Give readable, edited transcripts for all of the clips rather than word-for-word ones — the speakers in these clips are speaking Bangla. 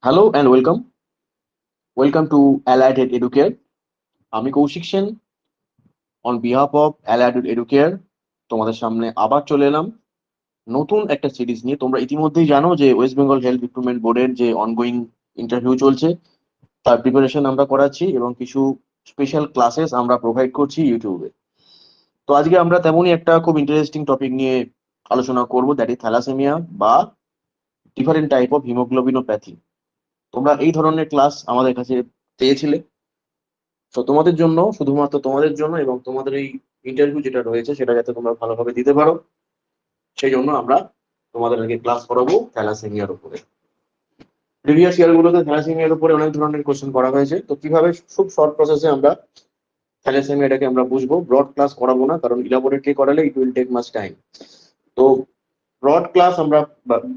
Hello and welcome. Welcome to Allied Educare. আমি Koushik Sen on behalf of Allied Educare তোমাদের সামনে আবার চলে এলাম নতুন একটা সিরিজ নিয়ে। তোমরা ইতিমধ্যেই জানো যে ওয়েস্ট বেঙ্গল হেলথ রিক্রুটমেন্ট বোর্ডের যে অনগোয়িং ইন্টারভিউ চলছে তার প্রিপারেশন আমরা করাচ্ছি এবং কিছু স্পেশাল ক্লাসেস আমরা প্রোভাইড করছি ইউটিউবে। তো আজকে আমরা তেমনই একটা খুব ইন্টারেস্টিং টপিক নিয়ে আলোচনা করব, দ্যাট ইজ থ্যালাসেমিয়া বা ডিফারেন্ট টাইপ অফ হিমোগ্লোবিনোপ্যাথি। তোমরা এই ধরনের ক্লাস আমাদের কাছে পেয়েছিলে। তো তোমাদের জন্য, শুধুমাত্র তোমাদের জন্য এবং তোমাদের এই ইন্টারভিউ যেটা রয়েছে সেটা যাতে তোমরা ভালোভাবে দিতে পারো, সেই জন্য আমরা তোমাদের আগে ক্লাস করাবো থ্যালাসেমিয়ার উপরে। প্রিভিয়াস ইয়ার গুলোতে থ্যালাসেমিয়ার উপরে অনেক ধরনের কোশ্চেন করা হয়েছে। তো কিভাবে খুব শর্ট প্রসেসে আমরা থ্যালাসেমিয়াটাকে আমরা বুঝবো, ব্রড ক্লাস করাবো না, কারণ ইলাবোরেটলি করালে it will take much time. তো ব্রড ক্লাস আমরা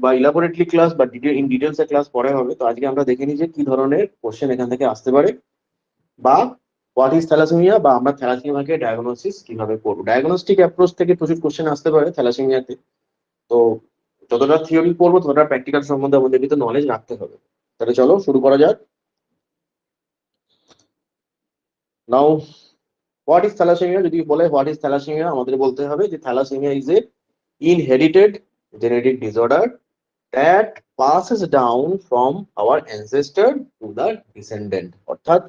বা ইলাবোরেটলি ক্লাস বা ইন ডিটেলস এ ক্লাস পরে হবে। তো আজকে আমরা দেখে নিই যে কি ধরনের কোশ্চেন এখান থেকে আসতে পারে, বা হোয়াট ইজ থ্যালাসেমিয়া, বা আমরা থ্যালাসেমিয়াকে ডায়াগনোসিস কিভাবে করবো। ডায়াগনস্টিক অ্যাপ্রোচ থেকে প্রচুর কোশ্চেন আসতে পারে থ্যালাসেমিয়াতে। তো যতটা থিওরি পড়বো ততটা প্র্যাকটিক্যাল সম্বন্ধে আমাদের কিন্তু নলেজ রাখতে হবে। তাহলে চলো শুরু করা যাক। নাও, হোয়াট ইজ থ্যালাসেমিয়া যদি বলে হোয়াট ইজ থ্যালাসেমিয়া, আমাদের বলতে হবে যে thalassaemia is a inherited genetic disorder that passes down from our ancestor to the descendant। অর্থাৎ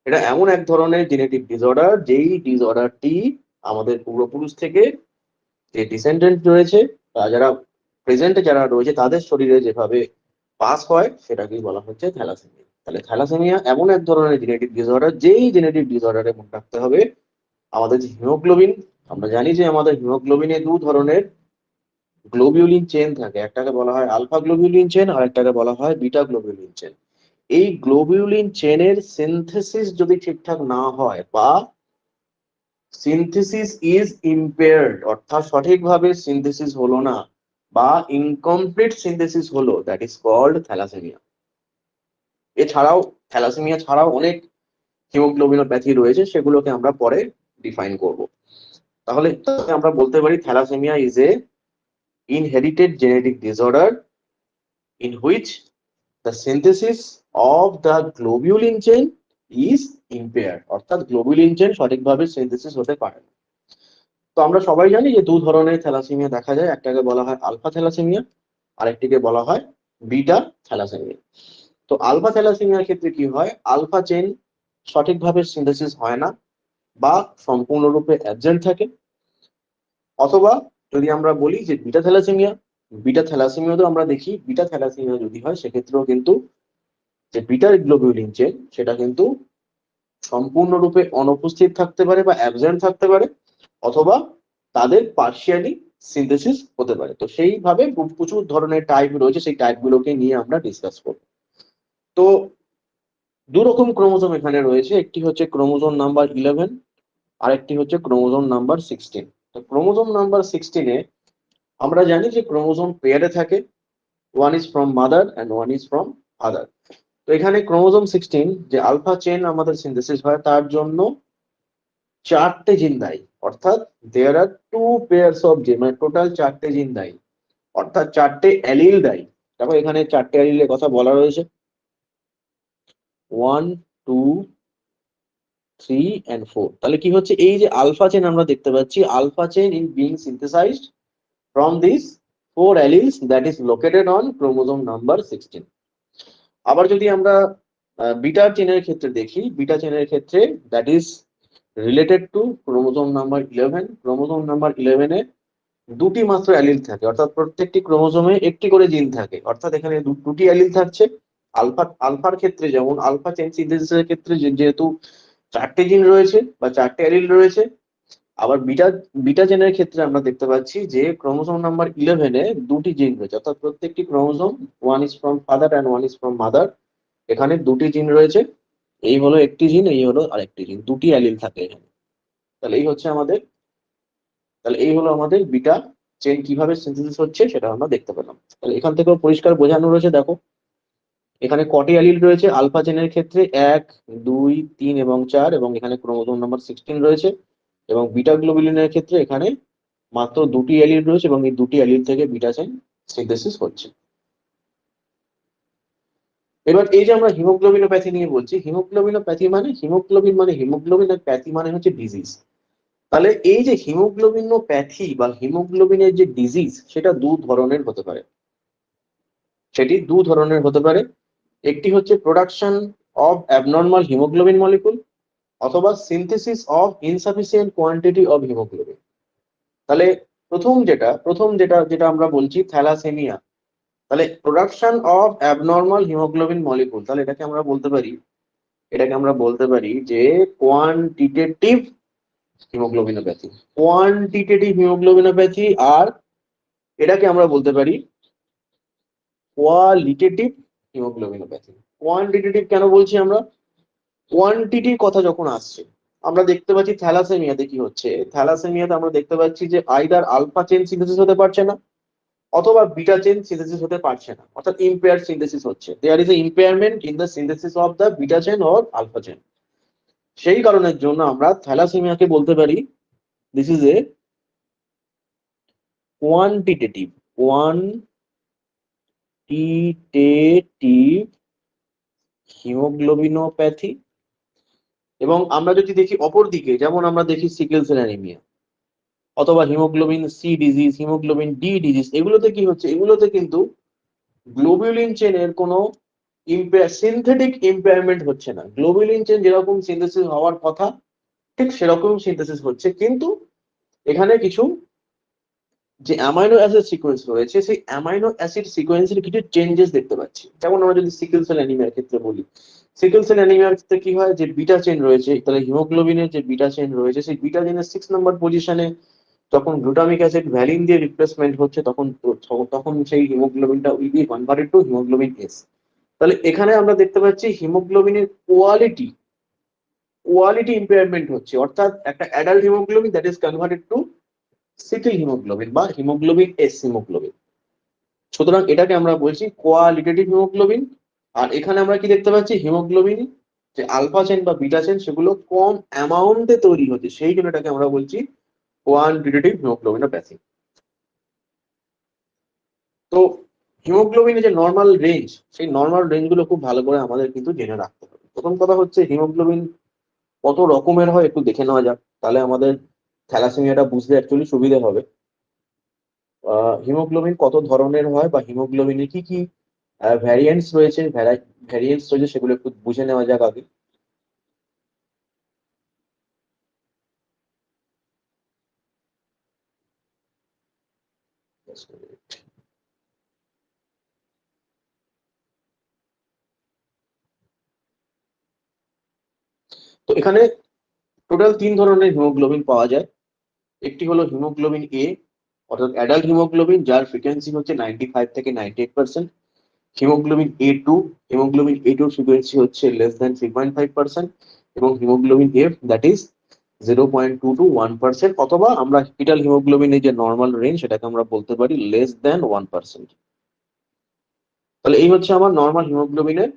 এটা এমন এক ধরনের জেনেটিক ডিসঅর্ডার যেই ডিসঅর্ডারটি আমাদের পূর্বপুরুষ থেকে যে ডিসেন্ডেন্ট রয়েছে বা যারা প্রেজেন্টে যারা রয়েছে তাদের শরীরে যেভাবে পাস হয় সেটাকেই বলা হচ্ছে থ্যালাসেমিয়া। তাহলে থ্যালাসেমিয়া এমন এক ধরনের জেনেটিক ডিসঅর্ডার যেই জেনেটিক ডিসঅর্ডারে মনে রাখতে হবে আমাদের যে হিমোগ্লোবিন, আমরা জানি যে আমাদের হিমোগ্লোবিনে দু ধরনের গ্লোবিউলিন চেন থাকে, একটাকে বলা হয় আলফা গ্লোবিউলিন চেন আর একটাকে বলা হয় বিটা গ্লোবিউলিন চেন। এই গ্লোবিউলিন চেনের সিনথেসিস যদি ঠিকঠাক না হয় বা সিনথেসিস ইজ ইম্পেয়ার্ড, অর্থাৎ সঠিকভাবে সিনথেসিস হলো না বা ইনকমপ্লিট সিনথেসিস হলো, দ্যাট ইজ কল্ড থ্যালাসেমিয়া। এছাড়াও থ্যালাসেমিয়া ছাড়াও অনেক হিমোগ্লোবিনোপ্যাথি রয়েছে, সেগুলোকে আমরা পরে ডিফাইন করব। তাহলে আমরা বলতে পারি thalassaemia is a inherited genetic disorder in which the synthesis of the globulin chain is impaired, অর্থাৎ গ্লোবিউলিন চেন সঠিকভাবে সিনথেসিস হতে পারে না। তো আমরা সবাই জানি যে দু ধরনের থ্যালাসেমিয়া দেখা যায়, একটাকে বলা হয় আলফা থ্যালাসেমিয়া, আরেকটিকে বলা হয় বিটা থ্যালাসেমিয়া। তো আলফা থ্যালাসেমিয়ার ক্ষেত্রে কি হয়, আলফা চেন সঠিকভাবে সিনথেসিস হয় না বা সম্পূর্ণরূপে অ্যাবসেন্ট থাকে। অথবা যদি আমরা বলি যে বিটা থ্যালাসেমিয়া, বিটা থ্যালাসেমিয়াতেও আমরা দেখি বিটা থ্যালাসেমিয়া যদি হয় সেক্ষেত্রেও কিন্তু যে বিটার গ্লোবিউলিন চেন সেটা কিন্তু সম্পূর্ণরূপে অনুপস্থিত থাকতে পারে বা অ্যাবসেন্ট থাকতে পারে, অথবা তাদের পার্শিয়ালি সিনথেসিস হতে পারে। তো সেইভাবে প্রচুর ধরনের টাইপ রয়েছে, সেই টাইপ গুলোকে নিয়ে আমরা ডিসকাস করব। তো দু রকম ক্রোমোজোম এখানে রয়েছে, একটি হচ্ছে ক্রোমোজোম নাম্বার 11, আরেকটি হচ্ছে ক্রোমোজোম নাম্বার 16। তো ক্রোমোজোম নাম্বার 16-এ আমরা জানি যে ক্রোমোজোম পেয়ারে থাকে, one is from mother and one is from father. তো এখানে ক্রোমোজোম 16 যে আলফা চেন আমাদের সিনথেসিস হয় তার জন্য চারটে জিন দায়ী, অর্থাৎ দেয়ার আর টু পেয়ার্স অফ জিন, মানে টোটাল চারটে জিন দায়ী, অর্থাৎ চারটে অ্যালিল দায়ী। দেখো এখানে চারটে অ্যালিলের কথা বলা রয়েছে, 1, 2, 3 and 4। তাহলে কি হচ্ছে, এই যে আলফা চেন আমরা দেখতে পাচ্ছি, alpha chain is being synthesized from this four alleles that is located on chromosome number 16। আবার যদি আমরা বিটা চেনের ক্ষেত্রে দেখি, বিটা চেনের ক্ষেত্রে that is related to chromosome number 11। Chromosome number 11-এ দুটি মাত্র অ্যালিল থাকে, অর্থাৎ প্রত্যেকটি ক্রোমোজোমে একটি করে জিন থাকে, অর্থাৎ এখানে দুটি অ্যালিল থাকছে। আলফার ক্ষেত্রে যেমন আলফা চেন সিনথেসিসের ক্ষেত্রে যেহেতু চারটে জিন রয়েছে বা চারটে অ্যালিল রয়েছে, আবার বিটা বিটা চেনের ক্ষেত্রে আমরা দেখতে পাচ্ছি যে ক্রোমোজোম নাম্বার 11-এ দুটি জিন রয়েছে, অর্থাৎ প্রত্যেকটি chromosome, one is from father and one is from mother, এখানে দুটি জিন রয়েছে। এই হলো একটি জিন, এই হলো আরেকটি জিন, দুটি অ্যালিল থাকে এখানে। তাহলে এই হচ্ছে আমাদের, তাহলে এই হলো আমাদের বিটা চেন কিভাবে সিনথেসিস হচ্ছে সেটা আমরা দেখতে পেলাম। তাহলে এখান থেকেও পরিষ্কার বোঝানো রয়েছে, দেখো এখানে কটি অ্যালিল রয়েছে আলফা চেনের ক্ষেত্রে, 1, 2, 3 এবং 4, এবং এখানে ক্রোমোজোম নাম্বার 16 রয়েছে। এবং বিটা গ্লোবুলিনের ক্ষেত্রে এখানে মাত্র দুটি অ্যালিল রয়েছে এবং এই দুটি অ্যালিল থেকে বিটা চেন সিনথেসিস হচ্ছে। এবার এই যে আমরা হিমোগ্লোবিনোপ্যাথি নিয়ে বলছি, হিমোগ্লোবিনোপ্যাথি মানে হিমোগ্লোবিন, আর প্যাথি মানে হচ্ছে ডিজিজ। তাহলে এই যে হিমোগ্লোবিনোপ্যাথি বা হিমোগ্লোবিনের যে ডিজিজ, সেটা দু ধরনের হতে পারে। সেটি দু ধরনের হতে পারে। একটি হচ্ছে production of abnormal haemoglobin molecule, অথবা synthesis of insufficient quantity of haemoglobin. তাহলে প্রথম যেটা যেটা আমরা বলছি থ্যালাসেমিয়া, তাহলে production of abnormal haemoglobin molecule, তাহলে এটাকে আমরা বলতে পারি যে কোয়ান্টিটেটিভ হিমোগ্লোবিনোপ্যাথি। কোয়ান্টিটেটিভ হিমোগ্লোবিনোপ্যাথি, আর এটাকে আমরা বলতে পারি কোয়ালিটেটিভ হিমোগ্লোবিনোপ্যাথি। কোয়ান্টিটেটিভ কেন বলছি আমরা? কোয়ান্টিটির কথা যখন আসছে, আমরা দেখতে পাচ্ছি থ্যালাসেমিয়াতে কি হচ্ছে। থ্যালাসেমিয়াতে আমরা দেখতে পাচ্ছি যে আইদার আলফা চেন সিনথেসিস হতে পারছে না, অথবা বিটা চেন সিনথেসিস হতে পারছে না, অর্থাৎ ইম্পেয়ার সিনথেসিস হচ্ছে। There is a impairment in the synthesis of the beta chain or alpha chain. সেই কারণের জন্য আমরা থ্যালাসেমিয়াকে বলতে পারি this is a quantitative quantitative haemoglobinopathy. এবং আমরা যদি দেখি অপর দিকে, যেমন আমরা দেখি সিকেল সেল অ্যানিমিয়া, অথবা haemoglobin C disease, haemoglobin D disease, এগুলোতে কি হচ্ছে, এগুলোতে কিন্তু গ্লোবিউলিন চেনের কোনো সিনথেটিক ইম্পেয়ারমেন্ট হচ্ছে না। গ্লোবিউলিন চেন যেরকম সিনথেসিস হওয়ার কথা, ঠিক সেরকম সিনথেসিস হচ্ছে, কিন্তু এখানে কিছু যে অ্যামাইনো অ্যাসিড সিকোয়েন্স রয়েছে, সেই অ্যামাইনো অ্যাসিড সিকোয়েন্সের কিছু চেঞ্জেস দেখতে পাচ্ছি। যেমন আমরা যদি সিকেল সেল অ্যানিমিয়ার ক্ষেত্রে বলি, সিকেল সেল অ্যানিমিয়ার ক্ষেত্রে কি হয়, যে বিটা চেন রয়েছে, তাহলে হিমোগ্লোবিনের যে বিটা চেন রয়েছে, সেই বিটা চেনের 6 নম্বর পজিশনে যখন গ্লুটামিক অ্যাসিড ভ্যালিন দিয়ে রিপ্লেসমেন্ট হচ্ছে, তখন সেই হিমোগ্লোবিনটা will be converted to haemoglobin S. তাহলে এখানে আমরা দেখতে পাচ্ছি হিমোগ্লোবিনের কোয়ালিটি ইম্পেয়ারমেন্ট হচ্ছে, অর্থাৎ একটা adult haemoglobin that is converted to sickle haemoglobin বা হিমোগ্লোবিন এস হিমোগ্লোবিন। সুতরাং এটাকে আমরা বলছি কোয়ালিটেটিভ হিমোগ্লোবিন। আর এখানে আমরা কি দেখতে পাচ্ছি, হিমোগ্লোবিন যে আলফা চেন বা বিটা চেন সেগুলো কম অ্যামাউন্টে তৈরি হচ্ছে, সেই জন্য এটাকে আমরা বলছি কোয়ান্টিটেটিভ হিমোগ্লোবিনোপ্যাথি। তো হিমোগ্লোবিনের যে নর্মাল রেঞ্জ, সেই নর্মাল রেঞ্জ গুলো খুব ভালো করে আমাদের কিন্তু জেনে রাখতে হবে। প্রথম কথা হচ্ছে হিমোগ্লোবিন কত রকমের হয় একটু দেখে নেওয়া যাক, তাহলে আমাদের থ্যালাসেমিয়াটা বুঝতে অ্যাকচুয়ালি সুবিধা হবে। হিমোগ্লোবিন কত ধরনের হয়, বা হিমোগ্লোবিনের কি কি ভ্যারিয়েন্টস রয়েছে সেগুলো একটু বুঝে নেওয়া যাক আগে। Just a minute. তো এখানে টোটাল 3 ধরনের হিমোগ্লোবিন পাওয়া যায়। একটি হলো হিমোগ্লোবিন এ, অর্থাৎ অ্যাডাল্ট হিমোগ্লোবিন, যার ফ্রিকোয়েন্সি হচ্ছে 95 থেকে 98%। Haemoglobin A2, haemoglobin A2 frequency হচ্ছে <3.5%। এবং haemoglobin F, that is 0.2 to 1%, অথবা আমরা ফিটাল হিমোগ্লোবিনের যে নর্মাল রেঞ্জ সেটাকে আমরা বলতে পারি <1%। তাহলে এই হচ্ছে আমার নর্মাল হিমোগ্লোবিনের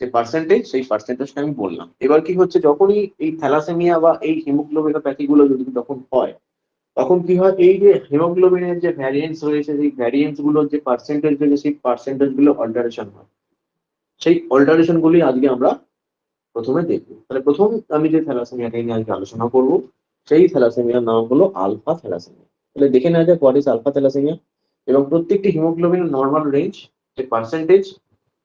যে পার্সেন্টেজ, সেই পার্সেন্টেজটা আমি বললাম। এবার কি হচ্ছে, যখনই এই থ্যালাসেমিয়া বা এই হিমোগ্লোবিনোপ্যাথি গুলো যদি যখন হয়, তখন কি হয়, এই যে হিমোগ্লোবিনের যে ভ্যারিয়েন্টস রয়েছে, সেই ভ্যারিয়েন্টস গুলোর যে পার্সেন্টেজ রয়েছে, সেই পার্সেন্টেজ গুলো অল্টারেশন হয়। সেই অল্টারেশন গুলি আজকে আমরা প্রথমে দেখবো। তাহলে প্রথম আমি যে থ্যালাসেমিয়াটা নিয়ে আজকে আলোচনা করব, সেই থ্যালাসেমিয়ার নাম হলো আলফা থ্যালাসেমিয়া। তাহলে দেখে নেওয়া যাক হোয়াট ইজ আলফা থ্যালাসেমিয়া, এবং প্রত্যেকটি হিমোগ্লোবিনের নর্মাল রেঞ্জ যে পার্সেন্টেজ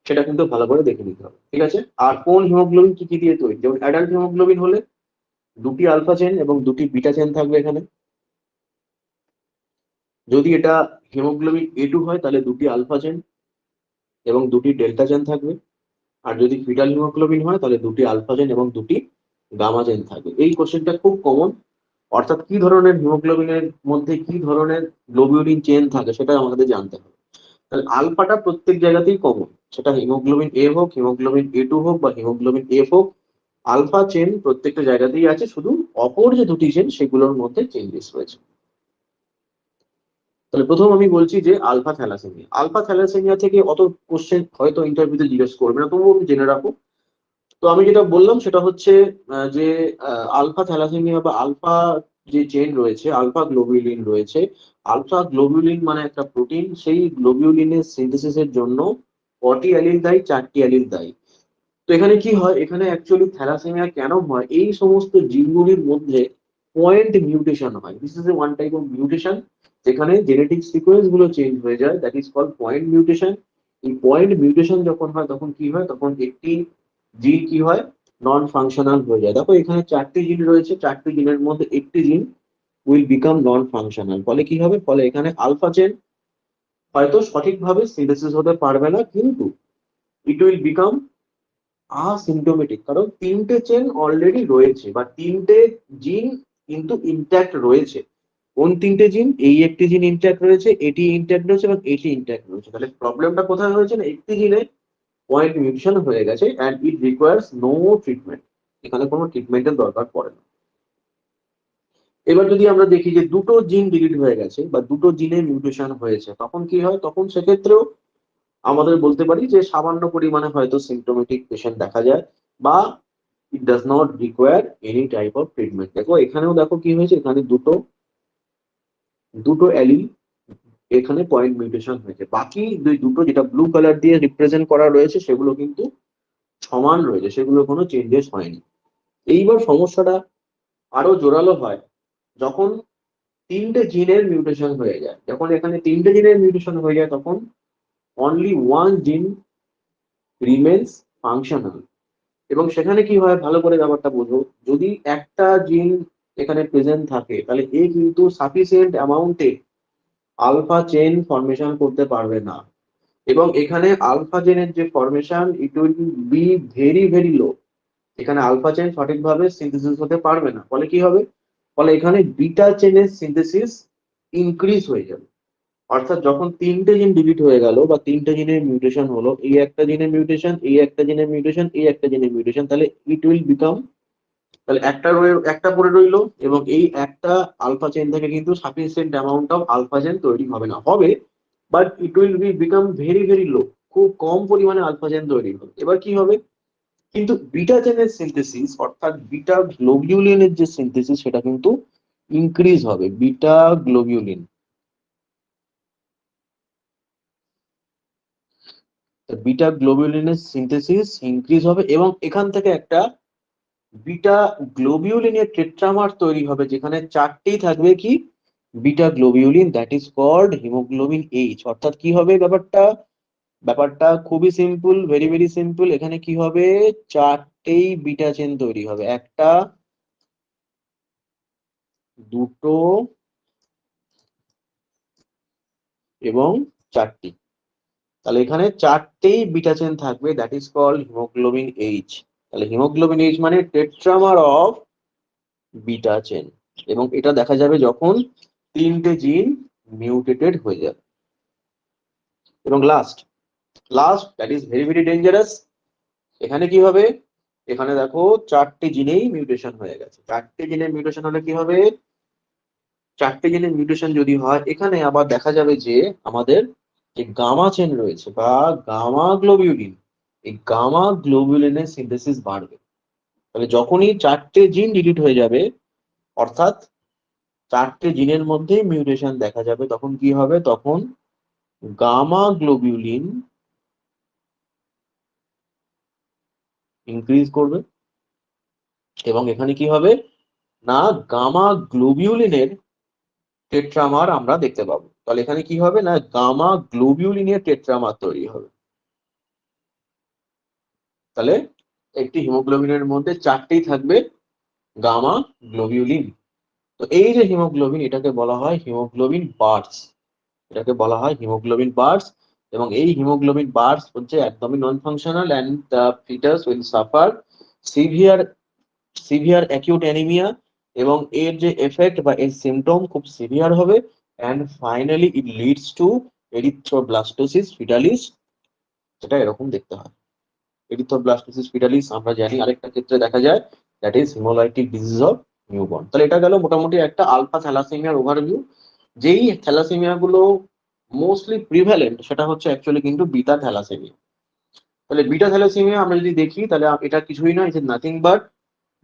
সেটা কিন্তু ভালো করে দেখে নিতে হবে, ঠিক আছে? আর কোন হিমোগ্লোবিন কি কি দিয়ে তৈরি, যেমন অ্যাডাল্ট হিমোগ্লোবিন হলে দুটি আলফা চেন এবং দুটি বিটা চেন থাকবে এখানে। যদি এটা হিমোগ্লোবিন A2 হয়, তাহলে দুটি আলফা চেন এবং দুটি ডেল্টা চেন থাকবে। আর যদি ফিটাল হিমোগ্লোবিন হয়, তাহলে দুটি আলফা চেন এবং দুটি গামা চেন থাকবে। এই কোশ্চেনটা খুব কমন, অর্থাৎ কি ধরনের হিমোগ্লোবিনের মধ্যে কি ধরনের গ্লোবিউলিন চেন থাকে সেটা আমাদের জানতে হবে। তাহলে আলফাটা প্রত্যেক জায়গাতেই কমন, সেটা হিমোগ্লোবিন এ হোক, হিমোগ্লোবিন A2 হোক বা হিমোগ্লোবিন এফ হোক, আলফা চেন প্রত্যেকটা জায়গাতেই আছে, শুধু অপর যে দুটি চেন সেগুলোর মধ্যে চেঞ্জেস রয়েছে। তাহলে প্রথম আমি বলছি যে আলফা থ্যালাসেমিয়া থেকে অত কোশ্চেন হয়তো ইন্টারভিউতে জিজ্ঞেস করবে না, তবুও আমি জেনে রাখো। তো আমি যেটা বললাম সেটা হচ্ছে যে আলফা থ্যালাসেমিয়া বা আলফা যে চেন রয়েছে, আলফা গ্লোবিউলিন রয়েছে। আলফা গ্লোবিউলিন মানে একটা প্রোটিন, সেই গ্লোবিউলিনের সিনথেসিসের জন্য কটি অ্যালিল দায়ী? 4টি অ্যালিল দায়ী। তো এখানে কি হয়, এখানে অ্যাকচুয়ালি থ্যালাসেমিয়া কেন হয়, এই সমস্ত জিনগুলির মধ্যে পয়েন্ট মিউটেশন হয়। This is a one type of mutation, যেখানে জেনেটিক সিকোয়েন্স গুলো চেঞ্জ হয়ে যায়, that is called point mutation. এই পয়েন্ট মিউটেশন যখন হয় তখন কি হয়, তখন একটি জিন কি হয়, নন ফাংশনাল হয়ে যায়। দেখো এখানে 4টি জিন রয়েছে, 4টি জিনের মধ্যে একটি জিন উইল বিকাম নন ফাংশনাল। ফলে কি হবে, ফলে এখানে আলফা চেন হয়তো সঠিকভাবে সিনথেসিস হতে পারবে না, কিন্তু ইট উইল বিকাম সিমটোমেটিক, কারণ 3টে চেন অলরেডি রয়েছে বা 3টে জিন কিন্তু ইনট্যাক্ট রয়েছে। কোন 3টে জিন? এই একটি জিন ইনট্যাক্ট রয়েছে, এটি ইনট্যাক্ট রয়েছে এবং এটি ইনট্যাক্ট রয়েছে। তাহলে প্রবলেমটা কোথায় হয়েছে না, একটি জিনে পয়েন্ট মিউটেশন হয়ে গেছে and it requires no treatment. এখানে কোনো ট্রিটমেন্টের দরকার পড়ে না। এবার যদি আমরা দেখি যে দুটো জিন ডিলিট হয়ে গেছে বা দুটো জিনে মিউটেশন হয়েছে, তখন কি হয়, তখন সেক্ষেত্রেও আমাদের বলতে পারি যে সামান্য পরিমাণে হয়তো সিমটোমেটিক পেশেন্ট দেখা যায়, বা it does not require any type of treatment. দেখো এখানেও দেখো কি হয়েছে, এখানে দুটো দুটো অ্যালিল এখানে পয়েন্ট মিউটেশন হয়েছে, বাকি দুটো যেটা ব্লু কালার দিয়ে রিপ্রেজেন্ট করা রয়েছে সেগুলো কিন্তু সমান রয়েছে, সেগুলো কোনো চেঞ্জেস হয়নি। এইবার সমস্যাটা আরো জোরালো হয় যখন 3টে জিনের মিউটেশন হয়ে যায়। যখন এখানে 3টে জিনের মিউটেশন হয়ে যায় তখন অনলি ওয়ান জিন রিমেন্স ফাংশনাল। এবং সেখানে কি হয়, ভালো করে ব্যাপারটা বোঝো, যদি একটা জিন এখানে প্রেজেন্ট থাকে তাহলে এ কিন্তু সাফিসিয়েন্ট অ্যামাউন্টে আলফা চেন ফরমেশন করতে পারবে না। এবং এখানে আলফা চেনের যে formation, it will be very very লো। এখানে আলফা চেন সঠিকভাবে সিনথেসিস হতে পারবে না। ফলে কি হবে, ফলে এখানে বিটা চেনের সিনথেসিস ইনক্রিজ হয়ে যাবে। অর্থাৎ যখন 3টে জিন ডিলিট হয়ে গেল বা 3টে জিনের মিউটেশন হলো, এই একটা জিনের মিউটেশন, এই একটা জিনের মিউটেশন, এই একটা জিনের মিউটেশন, তাহলে ইট উইল বিকাম, তাহলে একটা পড়ে রইলো এবং এই একটা আলফা চেন থেকে কিন্তু sufficient amount of alpha chain তৈরি হবে না, হবে but it will be become very very low. খুব কম পরিমাণে আলফা চেন তৈরি হবে। এবার কি হবে, কিন্তু বিটা চেনের সিনথেসিস অর্থাৎ বিটা গ্লোবিউলিনের যে সিনথেসিস সেটা কিন্তু ইনক্রিজ হবে। বিটা গ্লোবিউলিন, বিটা গ্লোবিউলিনের সিনথেসিস ইনক্রিজ হবে এবং এখান থেকে একটা বিটা গ্লোবিউলিনের টেট্রামার তৈরি হবে, যেখানে 4টেই থাকবে কি, beta globulin, that is called haemoglobin H. অর্থাৎ কি হবে ব্যাপারটা, ব্যাপারটা খুবই সিম্পল, ভেরি ভেরি সিম্পল। এখানে কি হবে, 4টেই বিটা চেন তৈরি হবে, একটা, দুটো এবং 4টি। তাহলে এখানে 4টেই বিটা চেন থাকবে, that is called haemoglobin H. তাহলে হিমোগ্লোবিন এইচ মানে টেট্রামার অফ বিটা চেন। এবং এটা দেখা যাবে যখন 3টে জিন মিউটেটেড হয়ে যাবে। এবং last last that is very very dangerous. এখানে কি হবে, এখানে দেখো 4টে জিনেই মিউটেশন হয়ে গেছে। 4টে জিনের মিউটেশন হলে কি হবে, 4টে জিনের মিউটেশন যদি হয়, এখানে আবার দেখা যাবে যে আমাদের যে গামা চেন রয়েছে বা গামা গ্লোবিউলিন, এই গামা গ্লোবিউলিনের সিনথেসিস বাড়বে। তাহলে যখনই 4টে জিন ডিলিট হয়ে যাবে, অর্থাৎ 4টে জিনের মধ্যেই মিউটেশন দেখা যাবে, তখন কি হবে, তখন গামা গ্লোবিউলিন ইনক্রিজ করবে। এবং এখানে কি হবে না, গামা গ্লোবিউলিনের টেট্রামার আমরা দেখতে পাবো। তাহলে এখানে কি হবে না, গামা গ্লোবিউলিনের টেট্রামার তৈরি হবে। তাহলে একটি হিমোগ্লোবিনের মধ্যে 4টেই থাকবে গামা গ্লোবিউলিন। তো এই যে হিমোগ্লোবিন, এটাকে বলা হয় হিমোগ্লোবিন বার্স, এটাকে বলা হয় হিমোগ্লোবিন বার্স। এবং এই হিমোগ্লোবিন বার্স হচ্ছে একদমই non functional and the foetus will suffer severe severe acute anaemia. এবং এর যে এফেক্ট বা এর সিমটম খুব সিভিয়ার হবে, and finally it leads to erythroblastosis fetalis, যেটা এরকম দেখতে হয়। এরিথ্রোব্লাস্টোসিস ফিটালিস আমরা জানি আরেকটা ক্ষেত্রে দেখা যায়, that is haemolytic disease of newborn. তাহলে এটা গেল মোটামুটি একটা আলফা থ্যালাসেমিয়ার ওভারভিউ। যেই থ্যালাসেমিয়া গুলো মোস্টলি প্রিভ্যালেন্ট সেটা হচ্ছে অ্যাকচুয়ালি কিন্তু বিটা থ্যালাসেমিয়া। তাহলে বিটা থ্যালাসেমিয়া আমরা যদি দেখি, তাহলে এটা কিছুই নয়, is nothing but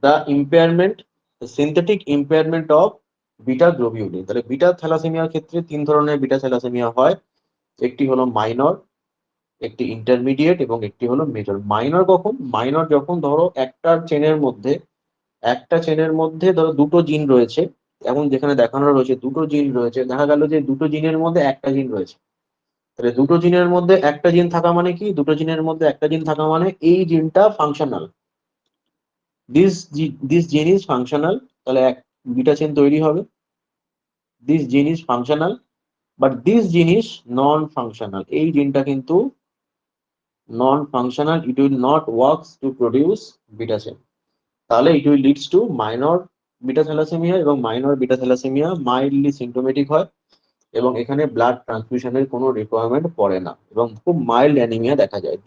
the impairment, the synthetic impairment of beta globulin. তাহলে বিটা থ্যালাসেমিয়ার ক্ষেত্রে 3 ধরনের বিটা থ্যালাসেমিয়া হয়। একটি হলো মাইনর, একটি ইন্টারমিডিয়েট এবং একটি হলো মেজর। মাইনর কখন? মাইনর যখন ধরো একটা চেনের মধ্যে ধরো দুটো জিন রয়েছে, এখন যেখানে দেখানো রয়েছে দুটো জিন রয়েছে, দেখা গেল যে দুটো জিনের মধ্যে একটা জিন রয়েছে। তাহলে দুটো জিনের মধ্যে একটা জিন থাকা মানে কি? দুটো জিনের মধ্যে একটা জিন থাকা মানে এই জিনটা functional. This gene is functional. তাহলে এক বিটা চেন তৈরি হবে। This gene is functional but this gene is non functional. এই জিনটা কিন্তু non functional, it will not works to produce beta chain. তাহলে it will leads to minor beta thalassaemia, এবং minor beta thalassaemia mildly symptomatic হয় এবং এখানে ব্লাড ট্রান্সফিউশনের কোনো রিকোয়ারমেন্ট পড়ে না এবং খুব মাইল্ড অ্যানিমিয়া দেখা যায়।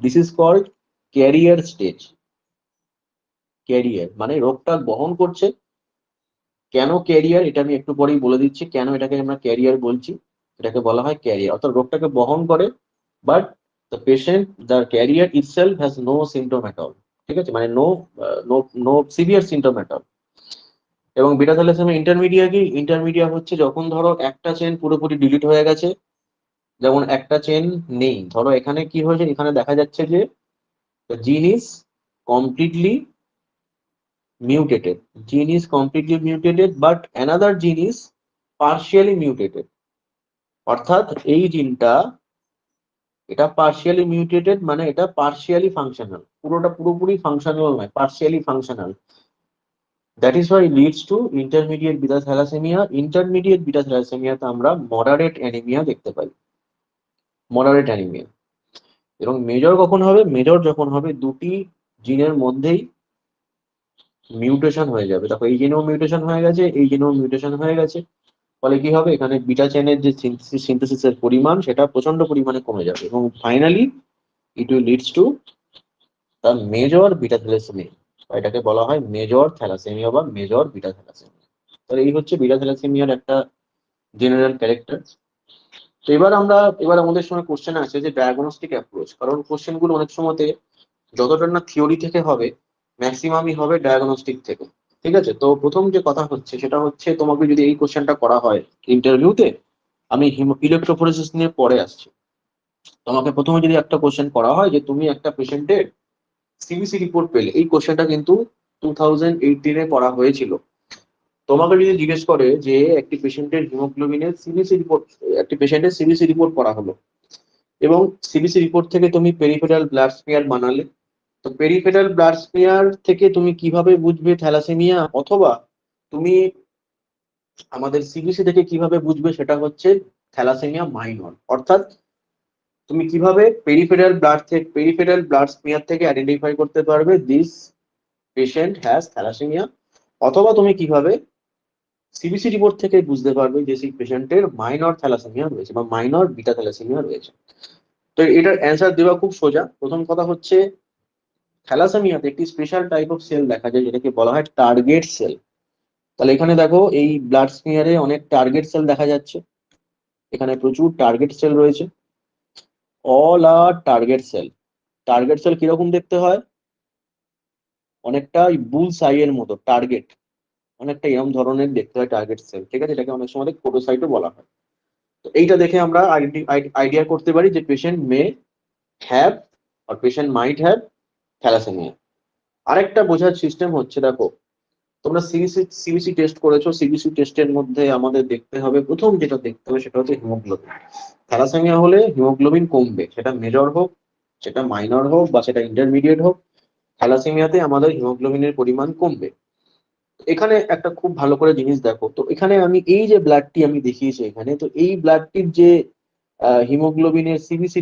This is called carrier stage. Carrier মানে রোগটা বহন করছে। কেন ক্যারিয়ার এটা আমি একটু পরেই বলে দিচ্ছি, কেন এটাকে আমরা ক্যারিয়ার বলছি। এটাকে বলা হয় ক্যারিয়ার, অর্থাৎ রোগটাকে বহন করে, but the carrier itself has no symptom at all. ঠিক আছে, মানে no no no severe symptom at all. এবং বিটা থ্যালাসেমিয়া ইন্টারমিডিয়া কি? ইন্টারমিডিয়া হচ্ছে যখন ধরো একটা চেন পুরোপুরি ডিলিট হয়ে গেছে, যেমন একটা চেন নেই। ধরো এখানে কি হয়েছে, এখানে দেখা যাচ্ছে যে জিন is completely mutated. Gene is completely mutated, but another gene is partially mutated. অর্থাৎ এই জিনটা, এটা পার্শিয়ালি মিউটেটেড মানে এটা পার্শিয়ালি ফাংশনাল, পুরোটা পুরোপুরি ফাংশনাল নয়, partially functional. That is why leads to intermediate beta thalassaemia. Intermediate beta থ্যালাসেমিয়াতে আমরা মডারেট অ্যানিমিয়া দেখতে পাই, মডারেট অ্যানিমিয়া। এবং মেজর কখন হবে? মেজর যখন হবে দুটি জিনের মধ্যেই মিউটেশন হয়ে যাবে। দেখো এই জিনেও মিউটেশন হয়ে গেছে, এই জিনেও মিউটেশন হয়ে গেছে, ফলে কি হবে? এখানে বিটা চেনের যে সিনথেসিসের পরিমাণ সেটা প্রচন্ড পরিমাণে কমে যাবে এবং finally it will leads to the major beta thalassaemia. এটাকে বলা হয় মেজর থ্যালাসেমিয়া বা মেজর বিটা থ্যালাসেমিয়া। তাহলে এই হচ্ছে বিটা থ্যালাসেমিয়ার একটা জেনারেল ক্যারেক্টার। তো এবার আমাদের সময় কোশ্চেন আছে যে ডায়াগনস্টিক অ্যাপ্রোচ, কারণ কোশ্চেন গুলো অনেক সময়তে যতটা না থিওরি থেকে হবে, ম্যাক্সিমামই হবে ডায়াগনস্টিক থেকে। ঠিক আছে, তো প্রথম যে কথা হচ্ছে সেটা হচ্ছে, তোমাকে যদি এই কোশ্চেনটা করা হয় ইন্টারভিউতে, আমি ইলেকট্রোফোরেসিস নিয়ে পরে আসছি। তোমাকে প্রথমে যদি একটা কোশ্চেন করা হয় যে তুমি একটা পেশেন্টের সিবিসি রিপোর্ট পেলে, এই কোশ্চেনটা কিন্তু 2018-এ করা হয়েছিল। তোমাকে যদি জিজ্ঞেস করে যে একটি পেশেন্টের হিমোগ্লোবিনের সিবিসি রিপোর্ট, একটি পেশেন্টের সিবিসি রিপোর্ট করা হলো এবং সিবিসি রিপোর্ট থেকে তুমি পেরিফেরাল ব্লাড স্মিয়ার বানালে, তো পেরিফেরাল ব্লাড স্মিয়ার থেকে তুমি কিভাবে বুঝবে থ্যালাসেমিয়া, অথবা তুমি আমাদের সিবিসি থেকে কিভাবে বুঝবে সেটা হচ্ছে থ্যালাসেমিয়া মাইনর। অর্থাৎ তুমি কিভাবে পেরিফেরাল ব্লাড স্মিয়ার থেকে আইডেন্টিফাই করতে পারবে দিস পেশেন্ট হ্যাজ থ্যালাসেমিয়া, অথবা তুমি কিভাবে সিবিসি রিপোর্ট থেকে বুঝতে পারবে যে সেই পেশেন্টের মাইনর থ্যালাসেমিয়া রয়েছে বা মাইনর বিটা থ্যালাসেমিয়া রয়েছে। তো এটার অ্যান্সার দেওয়া খুব সোজা। প্রথম কথা হচ্ছে, থ্যালাসেমিয়াতে একটি স্পেশাল টাইপ অফ সেল দেখা যায় যেটাকে বলা হয় টার্গেট সেল। তাহলে এখানে দেখো এই ব্লাড স্মিয়ারে অনেক টার্গেট সেল দেখা যাচ্ছে, এখানে প্রচুর টার্গেট সেল রয়েছে। অল আর টার্গেট সেল। টার্গেট সেল কিরকম দেখতে হয়? অনেকটা বুলস আই এর মতো টার্গেট, অনেকটা এরকম ধরনের দেখতে হয় টার্গেট সেল। ঠিক আছে, এটাকে অনেক সময় ফোটোসাইটও বলা হয়। তো এইটা দেখে আমরা আইডিয়া করতে পারি যে patient may have or patient might have thalassaemia. আরেকটা বোঝার সিস্টেম হচ্ছে, দেখো তোমরা সিবিসি টেস্ট করেছো, সিবিসি টেস্টের মধ্যে আমাদের দেখতে হবে, প্রথম যেটা দেখতে হবে সেটা হচ্ছে হিমোগ্লোবিন। থ্যালাসেমিয়া হলে হিমোগ্লোবিন কমবে, সেটা মেজর হোক, সেটা মাইনর হোক বা সেটা ইন্টারমিডিয়েট হোক, থ্যালাসেমিয়াতে আমাদের হিমোগ্লোবিনের পরিমাণ কমবে। এখানে একটা খুব ভালো করে জিনিস দেখো, তো এখানে আমি এই যে ব্লাডটি আমি দেখিয়েছি এখানে, তো এই ব্লাডটির যে হিমোগ্লোবিনের সিবিসি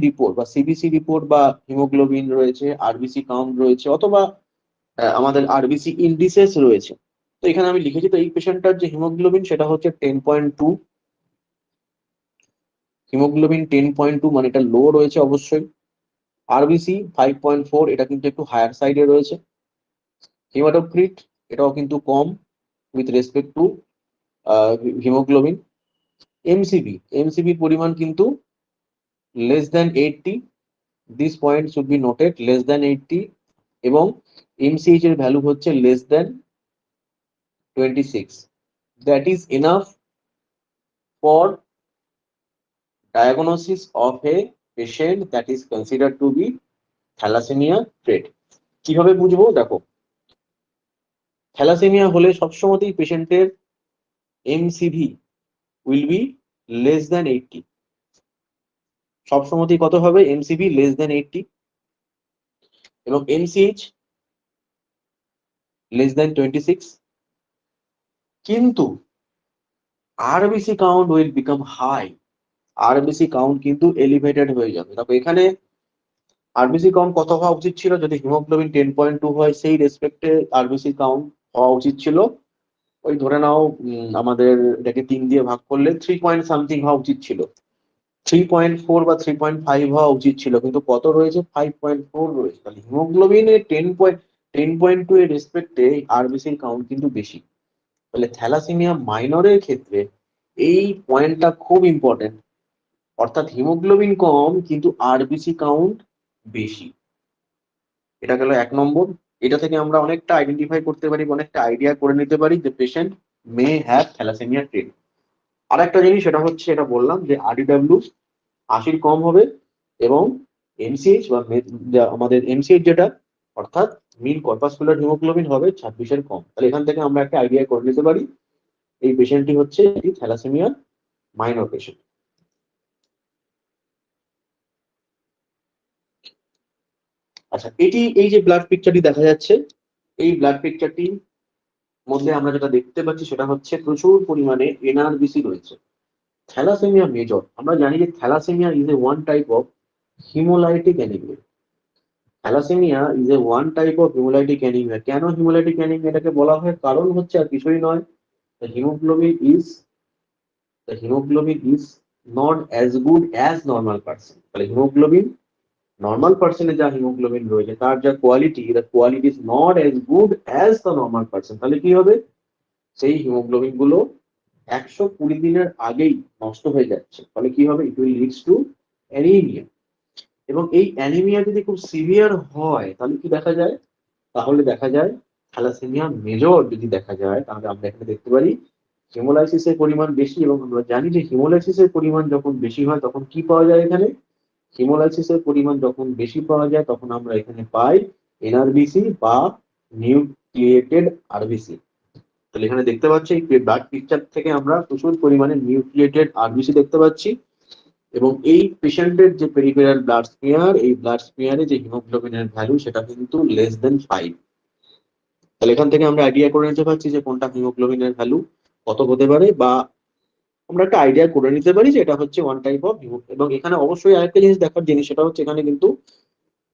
রিপোর্ট বা হিমোগ্লোবিন রয়েছে, আরবিসি কাউন্ট রয়েছে, অথবা আমাদের আরবিসি ইন্ডিসেস রয়েছে। তো এখানে আমি লিখেছি, তো এই পেশেন্টটার যে হিমোগ্লোবিন সেটা হচ্ছে 10.2। হিমোগ্লোবিন 10.2 মানে এটা লো রয়েছে অবশ্যই। আরবিসি 5.4, এটা কিন্তু একটু হায়ার সাইডে রয়েছে। হিমাটোক্রিট, এটাও কিন্তু কম উইথ রেসপেক্ট টু হিমোগ্লোবিন। এমসিবির পরিমাণ কিন্তু less than 80। This point should be noted, less than 80। এবং এমসিএইচ এর ভ্যালু হচ্ছে less than 26। That is enough for diagnosis of a patient that is considered to be thalassaemia trait. কিভাবে বুঝবো? দেখো, থ্যালাসেমিয়া হলে সবসময়তেই পেশেন্টের MCV will be less than 80। সবসময়তেই কত হবে? এমসিভি লেস দ্যান 80 এবং এমসিএইচ লেস দ্যান 26। কিন্তু RBC count will become high. RBC count কিন্তু এলিভেটেড হয়ে যাবে। দেখো এখানে আরবিসি কাউন্ট কত হওয়া উচিত ছিল? যদি হিমোগ্লোবিন 10.2 হয় সেই রেসপেক্টে আরবিসি কাউন্ট হওয়া উচিত ছিল ওই ধরে নাও আমাদের এটাকে 3 দিয়ে ভাগ করলে 3 পয়েন্ট সামথিং হওয়া উচিত ছিল। 3.4 বা 3.5 হওয়া উচিত ছিল, কিন্তু কত রয়েছে? 5.4 রয়েছে। তাহলে হিমোগ্লোবিনের 10.2 এর রেসপেক্টে আরবিসির কাউন্ট কিন্তু বেশি। তাহলে থ্যালাসেমিয়া মাইনরের ক্ষেত্রে এই পয়েন্টটা খুব ইম্পর্টেন্ট, অর্থাৎ হিমোগ্লোবিন কম কিন্তু আরবিসি কাউন্ট বেশি। এটা গেল 1 নম্বর। এটা থেকে আমরা অনেকটা আইডেন্টিফাই করতে পারি, অনেকটা আইডিয়া করে নিতে পারি যে পেশেন্ট মে হ্যাভ থ্যালাসেমিয়া ট্রেট। আর একটা জিনিস সেটা হচ্ছে, এটা বললাম যে আরডিডব্লিউ 80 কম হবে এবং এমসিএইচ বা আমাদের এমসিএইচ যেটা অর্থাৎ মিন কর্পাসকুলার হিমোগ্লোবিন হবে 26-এর কম। তাহলে এখান থেকে আমরা একটা আইডিয়া করে নিতে পারি এই পেশেন্টটি হচ্ছে একটি থ্যালাসেমিয়ার মাইনর পেশেন্ট। আচ্ছা, এই যে ব্লাড পিকচারটি দেখা যাচ্ছে, এই ব্লাড পিকচারটির মধ্যে আমরা যেটা দেখতে পাচ্ছি সেটা হচ্ছে প্রচুর পরিমাণে এনআরবিসি রয়েছে। থ্যালাসেমিয়া মেজর, আমরা জানি যে thalassaemia is a one type of haemolytic anaemia. Thalassaemia is a one type of haemolytic anaemia. কেন হিমোলাইটিক অ্যানিমিয়া এটাকে বলা হয়? কারণ হচ্ছে আর কিছুই নয়, the hemoglobin is the hemoglobin is not as good as normal person। তাহলে হিমোগ্লোবিন নর্মাল পার্সনে যা হিমোগ্লোবিন রয়েছে তার যা quality, the quality is not as good as the normal person. তাহলে কি হবে? সেই হিমোগ্লোবিন গুলো 120 দিনের আগেই নষ্ট হয়ে যাচ্ছে। ফলে কি হবে? It will leads two anaemia. এবং এই অ্যানিমিয়া যদি খুব সিভিয়ার হয় তাহলে কি দেখা যায়? তাহলে দেখা যায় থ্যালাসেমিয়া মেজর যদি দেখা যায় তাহলে আমরা এখানে দেখতে পারি হিমোলাইসিসের পরিমাণ বেশি। এবং আমরা জানি যে হিমোলাইসিসের পরিমাণ যখন বেশি হয় তখন কি পাওয়া যায়? এখানে হিমোলাইসিসের পরিমাণ যখন বেশি পাওয়া যায় তখন আমরা এখানে পাই এনআরবিসি বা নিউক্লিয়েটেড আরবিসি। তাহলে এখানে দেখতে পাচ্ছি এই ব্লাড পিকচার থেকে আমরা প্রচুর পরিমাণে নিউক্লিয়েটেড আরবিসি দেখতে পাচ্ছি। এবং এই পেশেন্টের যে পেরিফেরাল ব্লাড স্মিয়ার, এই ব্লাড স্মিয়ারে যে হিমোগ্লোবিনের ভ্যালু সেটা কিন্তু লেস দেন 5। তাহলে এখান থেকে আমরা আইডিয়া করে নিতে পারছি যে কোনটা হিমোগ্লোবিনের ভ্যালু কত হতে পারে, বা আমরা একটা আইডিয়া করে নিতে পারি যে এটা হচ্ছে ওয়ান টাইপ অফ। এবং এখানে অবশ্যই আরেকটা জিনিস দেখার জিনিস সেটা হচ্ছে এখানে কিন্তু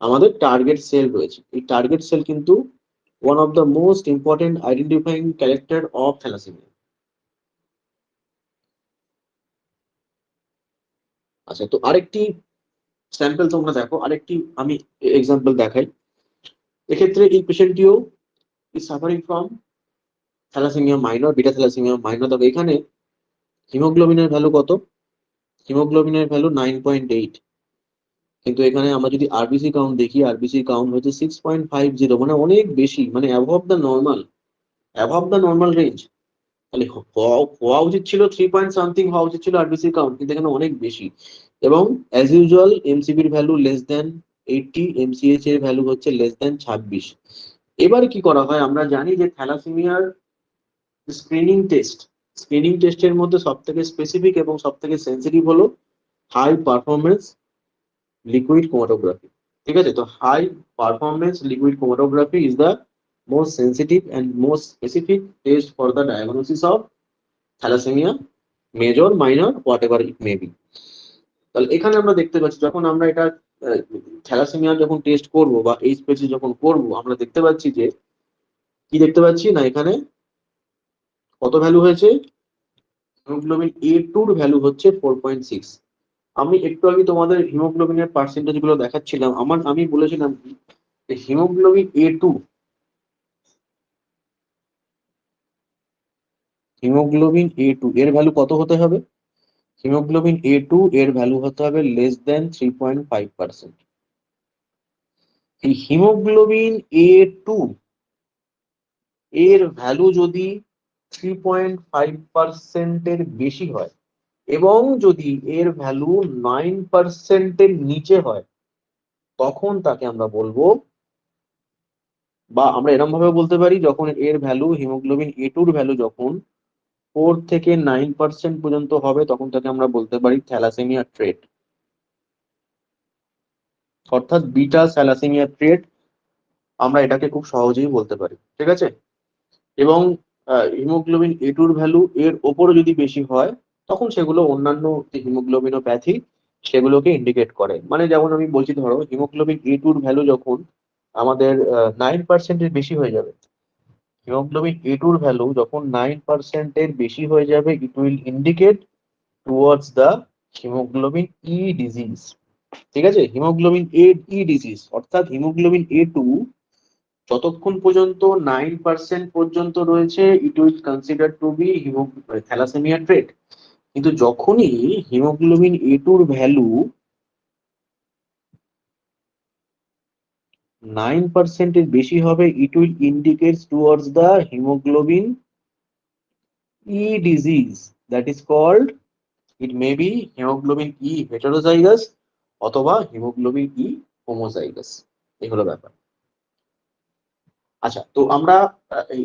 আমাদের টার্গেট সেল রয়েছে। এই টার্গেট সেল কিন্তু one of the most important identifying character of thalassaemia. আচ্ছা, তো আরেকটি স্যাম্পল তোমরা দেখো, আরেকটি আমি এক্সাম্পল দেখাই। এক্ষেত্রে এই পেশেন্টটিও is suffering from thalassaemia minor, beta thalassaemia minor. দেখো এখানে হিমোগ্লোবিনের ভ্যালু কত? হিমোগ্লোবিনের ভ্যালু 9.8। কিন্তু এখানে আমরা যদি আরবিসি কাউন্ট দেখি, আরবিসি কাউন্ট হচ্ছে 6.50, মানে অনেক বেশি, মানে above the normal, above the normal range. তাহলে হওয়া উচিত ছিল 3 পয়েন্ট সামথিং হওয়া উচিত ছিল আরবিসি কাউন্ট, কিন্তু এখানে অনেক বেশি। এবং অ্যাজ ইউজুয়াল এমসিবির ভ্যালু লেস দেন 80, এমসিএইচ এর ভ্যালু হচ্ছে লেস দেন 26। এবার কি করা হয়? আমরা জানি যে থ্যালাসেমিয়ার স্ক্রিনিং টেস্টের মধ্যে সব থেকে স্পেসিফিক এবং সব থেকে সেন্সিটিভ হলো হাই পারফরমেন্স লিকুইড ক্রোমাটোগ্রাফি। ঠিক আছে, তো high performance liquid chromatography is the most sensitive and most specific test for the diagnosis of thalassaemia major minor whatever it may be. তাহলে এখানে আমরা দেখতে পাচ্ছি যখন আমরা এটা থ্যালাসেমিয়া যখন টেস্ট করব বা এই স্পেসে যখন করব আমরা দেখতে পাচ্ছি যে কি দেখতে পাচ্ছি না, এখানে কত ভ্যালু হয়েছে? হিমোগ্লোবিন A2 এর ভ্যালু হচ্ছে 4.6। আমি একটু আগে তোমাদের হিমোগ্লোবিনের পার্সেন্টেজ গুলো দেখাচ্ছিলাম। আমি বলেছিলাম যে হিমোগ্লোবিন A2 এর ভ্যালু কত হতে হবে? হিমোগ্লোবিন A2 এর ভ্যালু হতে হবে লেস দেন 3.5%। এই হিমোগ্লোবিন A2 এর ভ্যালু যদি 3.5% এর বেশি হয়, এবং যদি এর ভ্যালু 9% নিচে হয় তখন তাকে আমরা বলবো, বা আমরা এরকম ভাবে বলতে পারি, যখন এর ভ্যালু হিমোগ্লোবিন A2 এর ভ্যালু যখন 4 থেকে 9% পর্যন্ত হবে তখন তাকে আমরা বলতে পারি থ্যালাসেমিয়া ট্রেট, অর্থাৎ বিটা থ্যালাসেমিয়া ট্রেট। আমরা এটাকে খুব সহজেই বলতে পারি, ঠিক আছে। এবং হিমোগ্লোবিন A2 এর ভ্যালু এর ওপরে যদি বেশি হয় তখন সেগুলো অন্যান্য যে হিমোগ্লোবিনোপ্যাথি সেগুলোকে ইন্ডিকেট করে। মানে যেমন আমি বলছি, ধরো হিমোগ্লোবিন A2 এর ভ্যালু যখন আমাদের 9%-এর বেশি হয়ে যাবে, হিমোগ্লোবিন A2 এর ভ্যালু যখন 9%-এর বেশি হয়ে যাবে, it will indicate towards the haemoglobin E disease. ঠিক আছে, হিমোগ্লোবিন ই ডিজিজ, অর্থাৎ হিমোগ্লোবিন A2 যতক্ষণ পর্যন্ত 9% পর্যন্ত রয়েছে it will consider to be thalassaemia trait. কিন্তু যখনই হিমোগ্লোবিন A2 এর ভ্যালু 9%-এর বেশি হবে, it will indicates towards the haemoglobin E disease, that is called, it may be haemoglobin E heterozygous অথবা হিমোগ্লোবিন ই হোমোজাইগাস। এই হলো ব্যাপার। আচ্ছা, তো আমরা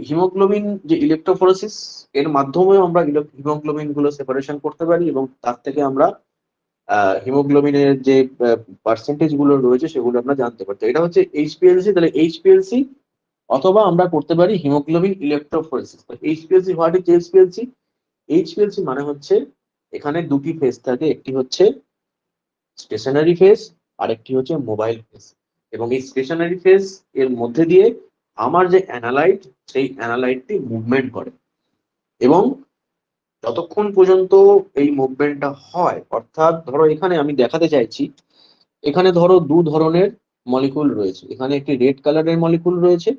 হিমোগ্লোবিন যে ইলেকট্রোফোরেসিস এর মাধ্যমেও আমরা হিমোগ্লোবিন গুলো সেপারেশন করতে পারি এবং তার থেকে আমরা হিমোগ্লোবিনের যে পার্সেন্টেজ গুলো রয়েছে সেগুলো আমরা জানতে পারি। তো এটা হচ্ছে এইচপিএলসি। তাহলে এইচপিএলসি অথবা আমরা করতে পারি haemoglobin electrophoresis. HPLC, what is HPLC? HPLC মানে হচ্ছে এখানে দুটি ফেজ থাকে, একটি হচ্ছে স্টেশনারি ফেজ আর একটি হচ্ছে মোবাইল ফেজ। এবং এই স্টেশনারি ফেজ এর মধ্যে দিয়ে আমার যে অ্যানালাইট, সেই অ্যানালাইটটি মুভমেন্ট করে। এবং যতক্ষণ পর্যন্ত এই মুভমেন্টটা হয়, অর্থাৎ ধরো এখানে আমি দেখাতে চাইছি, এখানে ধরো দু ধরনের মলিকুল রয়েছে, এখানে একটি রেড কালারের মলিকুল রয়েছে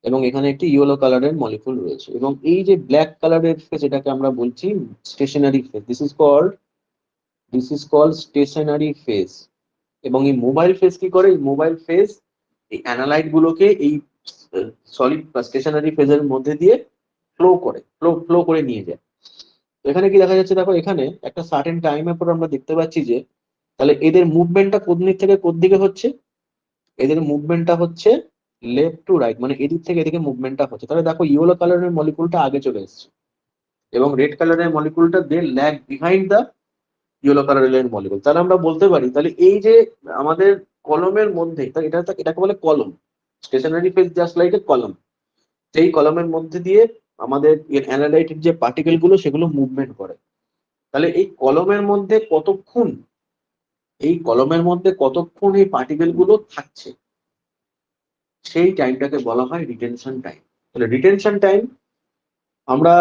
এবং এখানে একটি ইয়েলো কালারের মলিকুল রয়েছে। এবং এই যে ব্ল্যাক কালারের ফেজ, এটাকে আমরা বলছি stationary phase. This is called stationary phase. এবং এই মোবাইল ফেজ কি করে? এই মোবাইল ফেজ এই অ্যানালাইট গুলোকে এই সলিড বা স্টেশনারি ফেজের মধ্যে দিয়ে ফ্লো করে নিয়ে যায়। তো এখানে কি দেখা যাচ্ছে, দেখো এখানে একটা সার্টেন টাইমের পর আমরা দেখতে পাচ্ছি যে তাহলে এদের মুভমেন্টটা কোন দিক থেকে কোন দিকে হচ্ছে, এদের মুভমেন্টটা হচ্ছে লেফট টু রাইট, মানে এদিক থেকে এদিকে মুভমেন্টটা হচ্ছে। তাহলে দেখো ইয়েলো কালারের মলিকুলটা আগে চলে এসেছে এবং রেড কালারের মলিকুলটা দে ল্যাগ বিহাইন্ড দ্য ইয়েলো কালারের মলিকুল। তাহলে আমরা বলতে পারি, তাহলে এই যে আমাদের কলমের মধ্যে, তাহলে এটাকে বলে column. Stationary phase just like a column. সেই কলমের মধ্যে দিয়ে আমাদের অ্যানালাইটের যে পার্টিকেল গুলো সেগুলো মুভমেন্ট করে। তাহলে এই কলমের মধ্যে কতক্ষণ এই পার্টিকেল গুলো থাকছে, সেই টাইমটাকে বলা হয় রিটেনশন টাইম। তাহলে রিটেনশন টাইম আমরা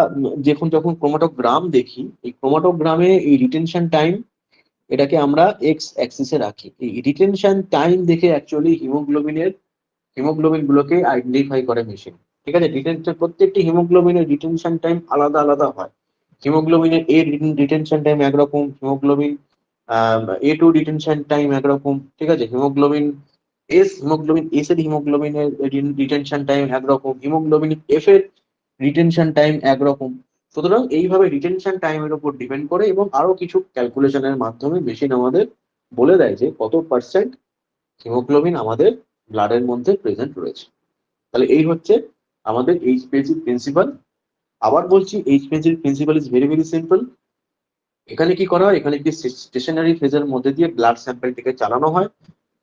যখন ক্রোমাটোগ্রাম দেখি, এই ক্রোমাটোগ্রামে এই রিটেনশন টাইম এটাকে আমরা এক্স অ্যাক্সিসে রাখি। এই রিটেনশন টাইম দেখে অ্যাকচুয়ালি হিমোগ্লোবিন গুলোকে আইডেন্টিফাই করে মেশিন। ঠিক আছে, প্রত্যেকটি হিমোগ্লোবিনের রিটেনশন টাইম আলাদা আলাদা হয়। হিমোগ্লোবিনের রিটেনশন টাইম একরকম, হিমোগ্লোবিন A2 রিটেনশন টাইম একরকম। ঠিক আছে, হিমোগ্লোবিন এস এর রিটেনশন টাইম একরকম, হিমোগ্লোবিন এফ এর রিটেনশন টাইম একরকম। সুতরাং এইভাবে রিটেনশন টাইমের উপর ডিপেন্ড করে এবং আরো কিছু ক্যালকুলেশনের মাধ্যমে মেশিন আমাদের বলে দেয় যে কত পার্সেন্ট হিমোগ্লোবিন আমাদের ব্লাডের মধ্যে প্রেজেন্ট রয়েছে। তাহলে এই হচ্ছে আমাদের এইচপিএলসি প্রিন্সিপাল। আবার বলছি, HPLC principal is very very simple. এখানে কি করা হয়, এখানে একটি স্টেশনারি ফেজের মধ্যে দিয়ে ব্লাড স্যাম্পেলটিকে চালানো হয়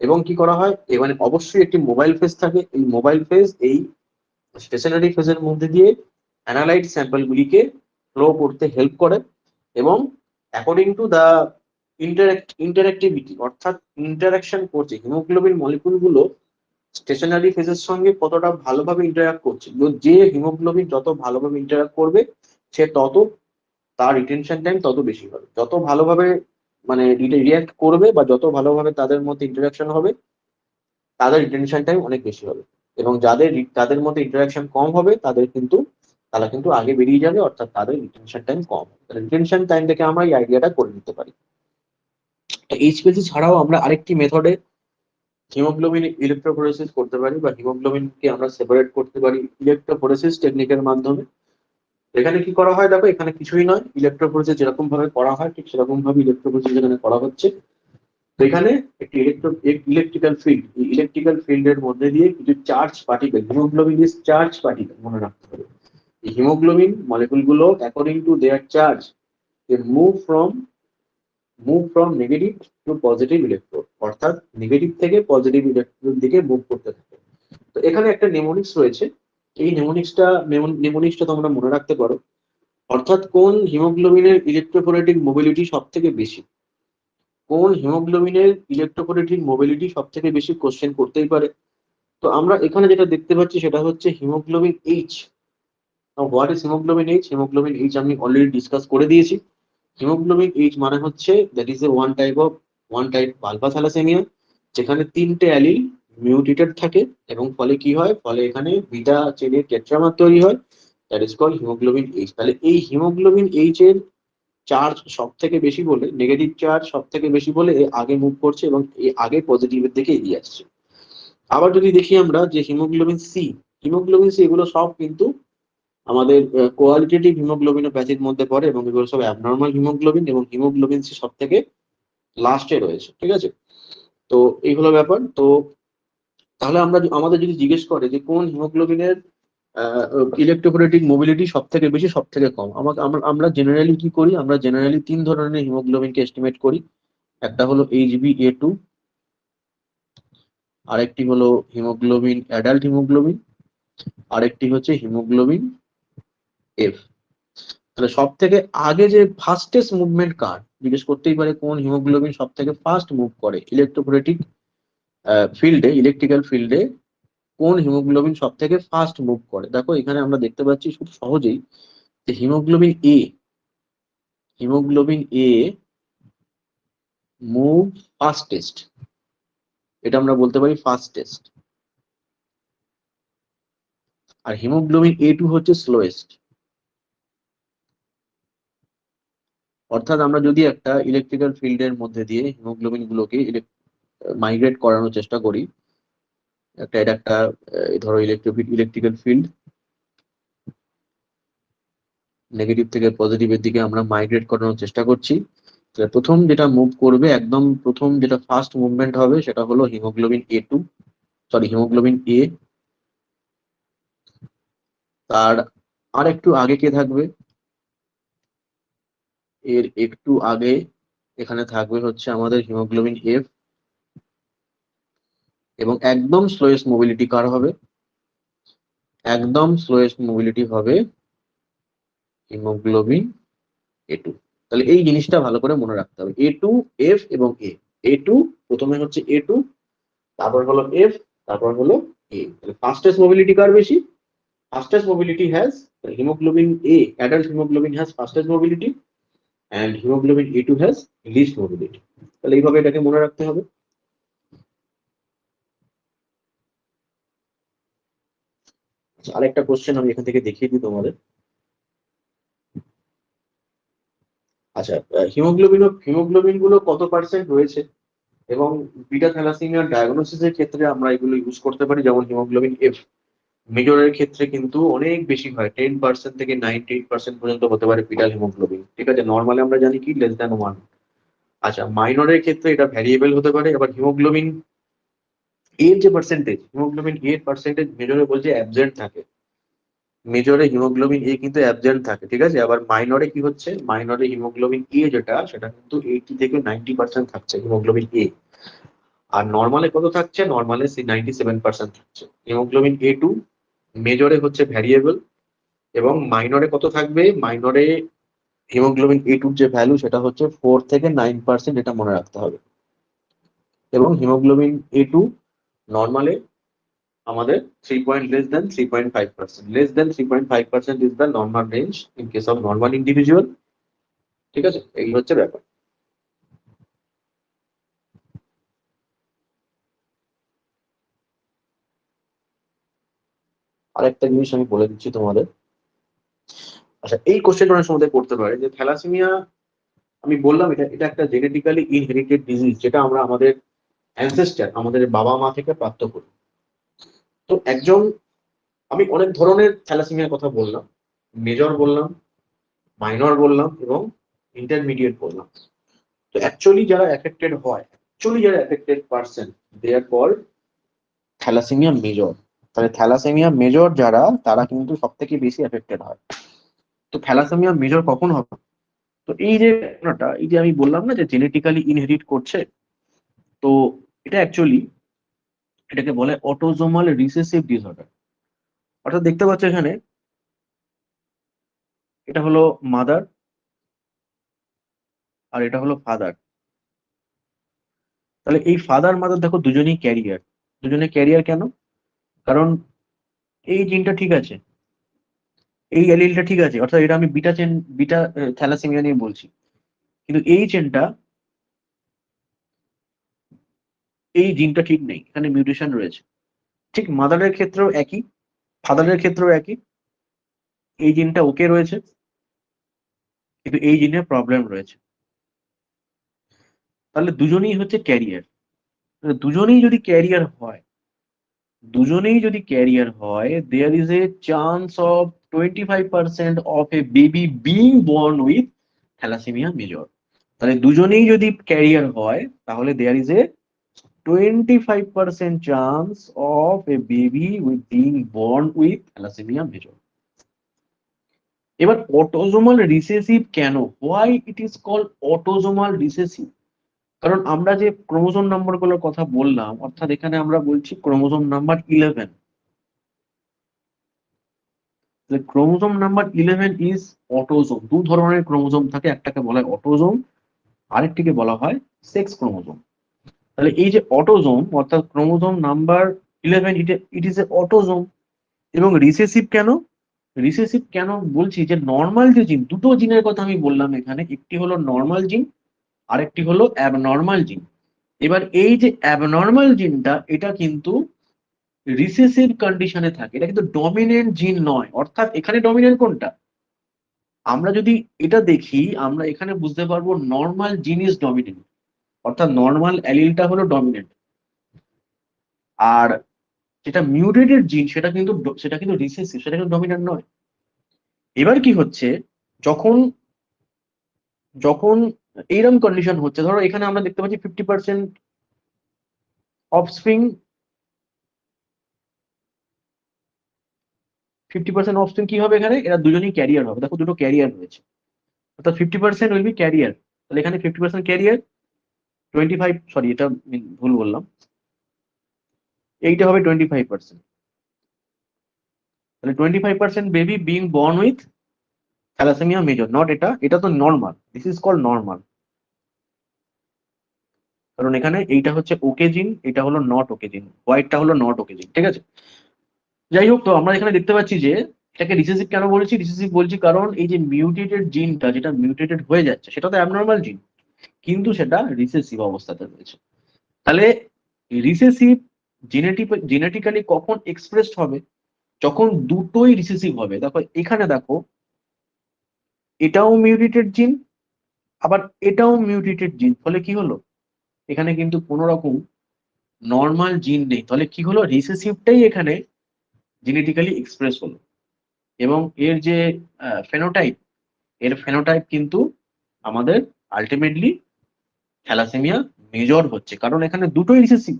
এবং কি করা হয়, এখানে অবশ্যই একটি মোবাইল ফেজ থাকে। এই মোবাইল ফেজ এই স্টেশনারি ফেজের মধ্যে দিয়ে অ্যানালাইট স্যাম্পল গুলিকে ফ্লো করতে হেল্প করে। এবং অ্যাকর্ডিং টু দা ইন্টারঅ্যাক্টিভিটি, অর্থাৎ ইন্টারাকশন করছে হিমোগ্লোবিন মলিকুল গুলো স্টেশনারি ফেজের সঙ্গে কতটা ভালোভাবে ইন্টারাক্ট করছে। যে হিমোগ্লোবিন যত ভালোভাবে ইন্টারাক্ট করবে সে তত তার রিটেনশন টাইম তত বেশি হবে। যত ভালোভাবে মানে রিয়াক্ট করবে বা যত ভালোভাবে তাদের মধ্যে ইন্টারাকশন হবে, তাদের রিটেনশন টাইম অনেক বেশি হবে। এবং তাদের মধ্যে ইন্টারাকশন কম হবে, তারা কিন্তু আগে বেরিয়ে যাবে, অর্থাৎ তাদের রিটেনশন টাইম কম। রিটেনশন টাইম থেকে আমরা এই আইডিয়াটা করে নিতে পারি। এইচপিএলসি ছাড়াও আমরা আরেকটি মেথডে হিমোগ্লোবিন ইলেকট্রোফোরেসিস করতে পারি, বা হিমোগ্লোবিনকে আমরা সেপারেট করতে পারি ইলেকট্রোফোরেসিস টেকনিকের মাধ্যমে। এখানে কি করা হয় দেখো, এখানে কিছুই নয়, ইলেকট্রোফোরেসিস যেরকম ভাবে করা হয় ঠিক সেরকম ভাবে ইলেকট্রোফোরেসিস এখানে করা হচ্ছে। তো এখানে একটি ইলেকট্রিক্যাল ফিল্ড, এই ইলেকট্রিক্যাল ফিল্ডের মধ্যে দিয়ে কিছু charge particle, haemoglobin is charge particle, মনে রাখতে হবে। এই হিমোগ্লোবিন মলিকুল গুলো according to their charge they move from negative to positive electrode, অর্থাৎ নেগেটিভ থেকে পজিটিভ ইলেকট্রোড দিকে মুভ করতে থাকে। তো এখানে একটা নেমোনিক্স রয়েছে, এই নেমোনিক্সটা তোমরা মনে রাখতে পারো। অর্থাৎ কোন হিমোগ্লোবিনের ইলেকট্রোফোরেটিক মোবিলিটি সব থেকে বেশি, কোন হিমোগ্লোবিনের ইলেকট্রোফোরেটিক মোবিলিটি সব থেকে বেশি, কোশ্চেন করতেই পারে। তো আমরা এখানে যেটা দেখতে পাচ্ছি সেটা হচ্ছে haemoglobin H. What is haemoglobin H? Haemoglobin H আমি অলরেডি ডিসকাস করে দিয়েছি। হিমোগ্লোবিন এইচ মানে হচ্ছে that is a one type alpha thalassaemia, যেখানে তিনটে অ্যালিল মিউটেটেড থাকে, এবং ফলে কি হয়, ফলে এখানে বিটা চেনের টেট্রামার তৈরি হয়, that is called haemoglobin H. তাহলে এই হিমোগ্লোবিন এইচ এর চার্জ সব থেকে বেশি বলে, নেগেটিভ চার্জ সব থেকে বেশি বলে এ আগে মুভ করছে এবং এ আগে পজিটিভের দিকে এগিয়ে আসছে। আবার যদি দেখি আমরা যে হিমোগ্লোবিন সি এগুলো সব কিন্তু আমাদের কোয়ালিটেটিভ হিমোগ্লোবিনোপ্যাথির মধ্যে পড়ে, এবং এগুলো সব অ্যাবনর্মাল হিমোগ্লোবিন, এবং হিমোগ্লোবিন সি সব থেকে লাস্টে রয়েছে, ঠিক আছে। তো এই হলো ব্যাপার। তো তাহলে আমাদের যদি জিজ্ঞেস করে যে কোন হিমোগ্লোবিনের ইলেকট্রোফোরেটিক মোবিলিটি সব থেকে বেশি সব থেকে কম, আমরা জেনারেলি কি করি, আমরা জেনারেলি তিন ধরনের হিমোগ্লোবিনকে এস্টিমেট করি। একটা হলো HbA2, আরেকটি হলো হিমোগ্লোবিন অ্যাডাল্ট হিমোগ্লোবিন, আরেকটি হচ্ছে হিমোগ্লোবিন এফ। তাহলে সব থেকে আগে যে ফাস্টেস্ট মুভমেন্ট কার, জিজ্ঞেস করতেই পারে কোন হিমোগ্লোবিন সব থেকে ফাস্ট মুভ করে ইলেকট্রোফোরেটিক ফিল্ডে, ইলেকট্রিক্যাল ফিল্ডে কোন হিমোগ্লোবিন সব থেকে ফাস্ট মুভ করে। দেখো এখানে আমরা দেখতে পাচ্ছি খুব সহজেই যে হিমোগ্লোবিন এ মুভ ফাস্টেস্ট, এটা আমরা বলতে পারি ফাস্টেস্ট। আর হিমোগ্লোবিন A2 হচ্ছে স্লোয়েস্ট। অর্থাৎ আমরা যদি একটা ইলেকট্রিক্যাল ফিল্ডের মধ্যে দিয়ে হিমোগ্লোবিন গুলোকে মাইগ্রেট করানোর চেষ্টা করি, এটা একটা ধরো ইলেকট্রিক্যাল ফিল্ড, নেগেটিভ থেকে পজিটিভের দিকে আমরা মাইগ্রেট করানোর চেষ্টা করছি। তাহলে প্রথম যেটা মুভ করবে, একদম প্রথম যেটা ফার্স্ট মুভমেন্ট হবে সেটা হলো হিমোগ্লোবিন A। তার আর একটু আগে কে থাকবে, এর একটু আগে এখানে থাকবে হচ্ছে আমাদের হিমোগ্লোবিন F। এবং একদম স্লোয়েস্ট মোবিলিটি কার হবে, একদম স্লোয়েস্ট মোবিলিটি হবে হিমোগ্লোবিন A2। তাহলে এই জিনিসটা ভালো করে মনে রাখতে হবে, A2, F এবং A টু, প্রথমে হচ্ছে A2, তারপর হলো F, তারপর হলো A। তাহলে ফাস্টেস্ট মোবিলিটি কার বেশি, fastest mobility has haemoglobin A, adult haemoglobin has fastest mobility, and haemoglobin A2 has least mobility. তাহলে এইভাবে এটাকে মনে রাখতে হবে। আচ্ছা, আরেকটা কোশ্চেন আমি এখান থেকে দেখিয়ে দিই তোমাদের। আচ্ছা, হিমোগ্লোবিন গুলো কত পার্সেন্ট রয়েছে, এবং বিটা থ্যালাসেমিয়ার ডায়াগনোসিসের ক্ষেত্রে আমরা এগুলো ইউজ করতে পারি। যেমন হিমোগ্লোবিন F মেজরের ক্ষেত্রে কিন্তু অনেক বেশি হয়, 10% থেকে 98% পর্যন্ত হতে পারে ফিটাল হিমোগ্লোবিন, ঠিক আছে। নর্মালি আমরা জানি কি <1। আচ্ছা, মাইনরের ক্ষেত্রে এটা ভ্যারিয়েবল হতে পারে। আবার হিমোগ্লোবিন এর যে পার্সেন্টেজ, মেজরে বলছে অ্যাবসেন্ট থাকে, মেজরে হিমোগ্লোবিন A কিন্তু অ্যাবসেন্ট থাকে, ঠিক আছে। আবার মাইনরে কি হচ্ছে, মাইনরে হিমোগ্লোবিন A যেটা, সেটা কিন্তু 80 থেকে 90% থাকছে হিমোগ্লোবিন A। আর নর্মালে কত থাকছে, নর্মালে 97% থাকছে হিমোগ্লোবিন A2। মেজরে হচ্ছে ভ্যারিয়েবল, এবং মাইনরে কত থাকবে, মাইনরে হিমোগ্লোবিন A2 যে ভ্যালু সেটা হচ্ছে 4 থেকে 9%, এটা মনে রাখতে হবে। এবং হিমোগ্লোবিন A2 নর্মালে আমাদের 3.5%, less than 3.5% is the normal range in case of normal individual, ঠিক আছে। এই হচ্ছে ব্যাপার। আরেকটা জিনিস আমি বলে দিচ্ছি তোমাদের। আচ্ছা, এই কোশ্চেনটা অনেক সময় করতে পারে যে থ্যালাসেমিয়া, আমি বললাম এটা এটা একটা জেনেটিক্যালি ইনহেরিটেড ডিজিজ, যেটা আমরা আমাদের অ্যানসেস্টার, আমাদের বাবা মা থেকে প্রাপ্ত করি। তো একজন, আমি অনেক ধরনের থ্যালাসেমিয়ার কথা বললাম, মেজর বললাম, মাইনর বললাম এবং ইন্টারমিডিয়েট বললাম। তো অ্যাকচুয়ালি যারা affected person, they are called thalassaemia major. তাহলে থ্যালাসেমিয়া মেজর যারা, তারা কিন্তু সব থেকে বেশি এফেক্টেড হয়। তো থ্যালাসেমিয়া মেজর কখন হবে? তো এই যে ঘটনাটা, এই যে আমি বললাম না যে জেনেটিক্যালি ইনহেরিট করছে, তো এটা অ্যাকচুয়ালি এটাকে বলে অটোজোমাল রিসেসিভ ডিসঅর্ডার। অর্থাৎ দেখতে পাচ্ছ এখানে, এটা হলো মাদার আর এটা হলো ফাদার। তাহলে এই ফাদার মাদার দেখো দুজনেই ক্যারিয়ার। দুজনে ক্যারিয়ার কেন? কারণ এই জিনটা ঠিক আছে, এই অ্যালিলটা ঠিক আছে, অর্থাৎ এটা আমি বিটা চেন, বিটা থ্যালাসেমিয়া নিয়ে বলছি, কিন্তু এই চেনটা, এই জিনটা ঠিক নেই, এখানে মিউটেশন রয়েছে। ঠিক মাদারের ক্ষেত্রেও একই, ফাদারের ক্ষেত্রেও একই, এই জিনটা ওকে রয়েছে কিন্তু এই জিনের প্রবলেম রয়েছে। তাহলে দুজনেই হচ্ছে ক্যারিয়ার। দুজনেই যদি ক্যারিয়ার হয়, দুজনেই যদি ক্যারিয়ার হয়, there is a chance of 25% of a baby being born with thalassaemia major. তাহলে দুজনেই যদি ক্যারিয়ার হয়, তাহলে there is a 25% chance of a baby with being born with thalassaemia major. এবার অটোজোমাল রিসেসিভ কেন? Why it is called autosomal recessive? কারণ আমরা যে ক্রোমোজোম নাম্বার গুলোর কথা বললাম, অর্থাৎ এখানে আমরা বলছি chromosome number 11। Chromosome number 11 is autosome. দু ধরনের ক্রোমোজোম থাকে, একটাকে বলা হয় অটোজোম, আরেকটিকে বলা হয় সেক্স ক্রোমোজোম। তাহলে এই যে অটোজোম অর্থাৎ chromosome number 11, it is a autosome. এবং রিসেসিভ কেন? রিসেসিভ কেন বলছি, যে নর্মাল যে জিন, দুটো জিনের কথা আমি বললাম এখানে, একটি হলো নর্মাল জিন, আরেকটি হলো অ্যাবনর্মাল জিন। এবার এই যে অ্যাবনর্মাল জিনটা, এটা কিন্তু রিসেসিভ কন্ডিশনে থাকে, এটা কিন্তু ডমিনেন্ট জিন নয়। অর্থাৎ এখানে ডমিনেন্ট কোনটা? আমরা যদি এটা দেখি, আমরা এখানে বুঝতে পারবো নর্মাল জিন ইজ ডমিনেন্ট, অর্থাৎ নর্মাল অ্যালিলটা হলো ডমিনেন্ট। আর যেটা মিউটেটেড জিন, সেটা কিন্তু রিসেসিভ, সেটা কিন্তু ডমিনেন্ট নয়। এবার কি হচ্ছে, যখন যখন এইরকম কন্ডিশন হচ্ছে, ধরো এখানে আমরা দেখতে পাচ্ছি 50% অফস্প্রিং, 50% অফস্প্রিং কি হবে এখানে, এরা দুজনেই ক্যারিয়ার হবে। দেখো দুটো ক্যারিয়ার রয়েছে, অর্থাৎ 50% উইল বি ক্যারিয়ার। তাহলে এখানে 50% ক্যারিয়ার, 25, সরি এটা ভুল বললাম, এইটা হবে 25%। তাহলে 25% baby being born with thalassaemia major, not এটা, এটা তো normal, this is called normal. কারণ এখানে এইটা হচ্ছে ওকে জিন, এটা হলো নট ওকে জিন, হোয়াইটটা হলো নট ওকে জিন, ঠিক আছে। যাই হোক, তো আমরা এখানে দেখতে পাচ্ছি যে এটাকে রিসেসিভ কেন বলছি? রিসেসিভ বলছি কারণ এই যে মিউটেটেড জিনটা, যেটা মিউটেটেড হয়ে যাচ্ছে, সেটা তো অ্যাবনর্মাল জিন, কিন্তু সেটা রিসেসিভ অবস্থাতে রয়েছে। তাহলে রিসেসিভ জেনেটিক্যালি কখন এক্সপ্রেসড হবে? যখন দুটোই রিসেসিভ হবে। দেখো এখানে দেখো, এটাও মিউটেটেড জিন, আবার এটাও মিউটেটেড জিন, ফলে কি হলো, এখানে কিন্তু কোনো রকম নর্মাল জিন নেই। তাহলে কি হলো, রিসেসিভটাই এখানে জেনেটিক্যালি এক্সপ্রেস হলো। এবং এর যে ফেনোটাইপ, এর ফেনোটাইপ কিন্তু আমাদের আলটিমেটলি থ্যালাসেমিয়া মেজর হচ্ছে, কারণ এখানে দুটোই রিসেসিভ,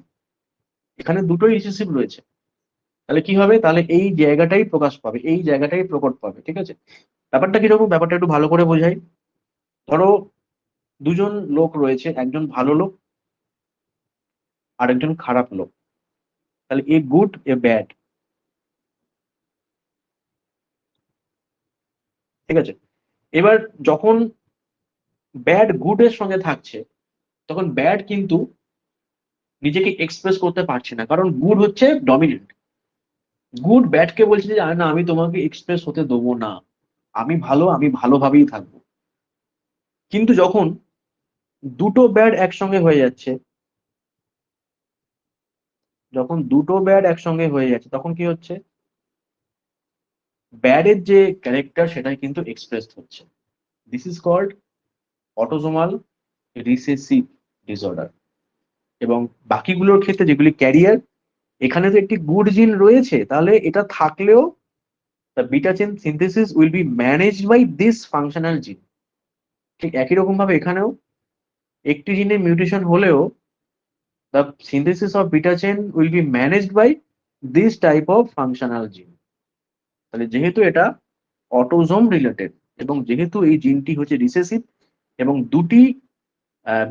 এখানে দুটোই রিসেসিভ রয়েছে। তাহলে কি হবে, তাহলে এই জায়গাটাই প্রকাশ পাবে, এই জায়গাটাই প্রকট পাবে, ঠিক আছে। ব্যাপারটা কিরকম, ব্যাপারটা একটু ভালো করে বোঝাই। ধরো দুজন লোক রয়েছে, একজন ভালো লোক আর একজন খারাপ লোক। তাহলে এ গুড এ ব্যাড, ঠিক আছে। এবার যখন ব্যাড গুড এর সঙ্গে থাকছে, তখন ব্যাড কিন্তু নিজেকে এক্সপ্রেস করতে পারছে না, কারণ গুড হচ্ছে ডমিনেন্ট। গুড ব্যাডকে বলছে যে না, আমি তোমাকে এক্সপ্রেস হতে দেবো না, আমি ভালো, আমি ভালোভাবেই থাকবো। কিন্তু যখন দুটো ব্যাড একসঙ্গে হয়ে যাচ্ছে, যখন দুটো ব্যাড একসঙ্গে হয়ে যাচ্ছে, তখন কি হচ্ছে, ব্যাডের যে ক্যারেক্টার সেটাই কিন্তু এক্সপ্রেস হচ্ছে। This is called autosomal recessive disorder. এবং বাকিগুলোর ক্ষেত্রে যেগুলি ক্যারিয়ার, এখানে তো একটি গুড জিন রয়েছে, তাহলে এটা থাকলেও the beta chain synthesis will be managed by this functional gene. ঠিক একই রকম ভাবে এখানেও একটি জিনের মিউটেশন হলেও the synthesis of beta chain will be managed by this type of functional gene. তাহলে যেহেতু এটা অটোজোম রিলেটেড এবং যেহেতু এই জিনটি হচ্ছে রিসেসিভ এবং দুটি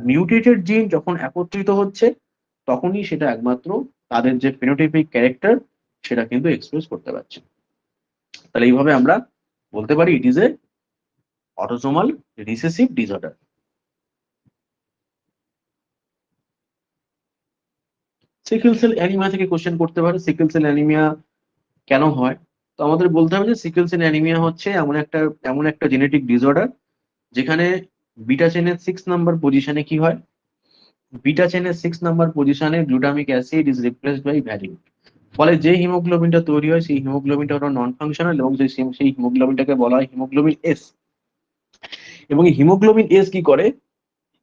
মিউটেটেড জিন যখন একত্রিত হচ্ছে তখনই সেটা একমাত্র তাদের যে ফিনোটাইপিক ক্যারেক্টার সেটা কিন্তু এক্সপ্রেস করতে পারছে। তাহলে এইভাবে আমরা বলতে পারি it is a autosomal recessive disorder. Sickle cell anaemia থেকে কোশ্চেন করতে পারে, সিকেল সেল অ্যানিমিয়া কেন হয়? তো আমাদের বলতে হবে যে সিকেল সেল অ্যানিমিয়া হচ্ছে এমন একটা জেনেটিক ডিসঅর্ডার যেখানে বিটা চেনের 6 নাম্বার পজিশনে কি হয়, বিটা চেনের 6 নাম্বার পজিশনে glutamic acid is replaced by valine. ফলে যে হিমোগ্লোবিনটা তৈরি হয় সেই হিমোগ্লোবিনটা হলো নন ফাংশনাল এবং সেই হিমোগ্লোবিনটাকে বলা হয় হিমোগ্লোবিন এস। এবং এই হিমোগ্লোবিন এস কি করে,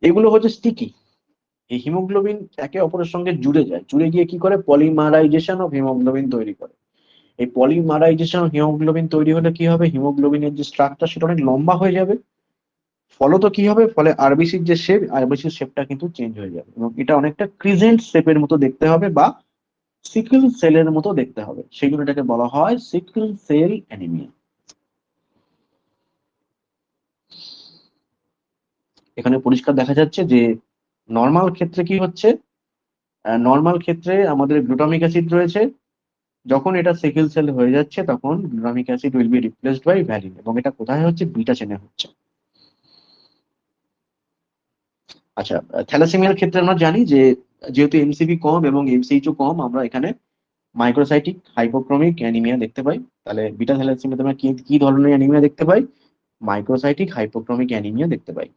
এগুলো হচ্ছে স্টিকি। এই হিমোগ্লোবিন একে অপরের সঙ্গে জুড়ে যায়, জুড়ে গিয়ে কি করে পলিমারাইজেশন অফ হিমোগ্লোবিন তৈরি করে। এই পলিমারাইজেশন অফ হিমোগ্লোবিন তৈরি হলে কি হবে, হিমোগ্লোবিনের যে স্ট্রাকচার সেটা অনেক লম্বা হয়ে যাবে। ফলত কি হবে, ফলে আরবিসির যে শেপ, আরবিসির শেপটা কিন্তু চেঞ্জ হয়ে যাবে এবং এটা অনেকটা ক্রিজেন্ট শেপের মতো দেখতে হবে বা সিকেল সেলের মতো দেখতে হবে, সেই জন্য এটাকে বলা হয় সিকেল সেল অ্যানিমিয়া। এখানে পরিষ্কার দেখা যাচ্ছে যে নর্মাল ক্ষেত্রে কি হচ্ছে, নর্মাল ক্ষেত্রে আমাদের গ্লুটামিক অ্যাসিড রয়েছে, যখন এটা সিকেল সেল হয়ে যাচ্ছে তখন glutamic acid will be replaced by valine এবং এটা কোথায় হচ্ছে, বিটা চেনে হচ্ছে। আচ্ছা, থ্যালাসেমিয়ার ক্ষেত্রে আমরা জানি যে যেহেতু এমসিবি কম এবং এমসিএইচও কম, আমরা এখানে মাইক্রোসাইটিক হাইপোক্রোমিক অ্যানিমিয়া দেখতে পাই। তাহলে বিটা থ্যালাসেমিয়াতে আমরা কি কি ধরনের অ্যানিমিয়া দেখতে পাই, মাইক্রোসাইটিক হাইপোক্রোমিক অ্যানিমিয়া দেখতে পাই।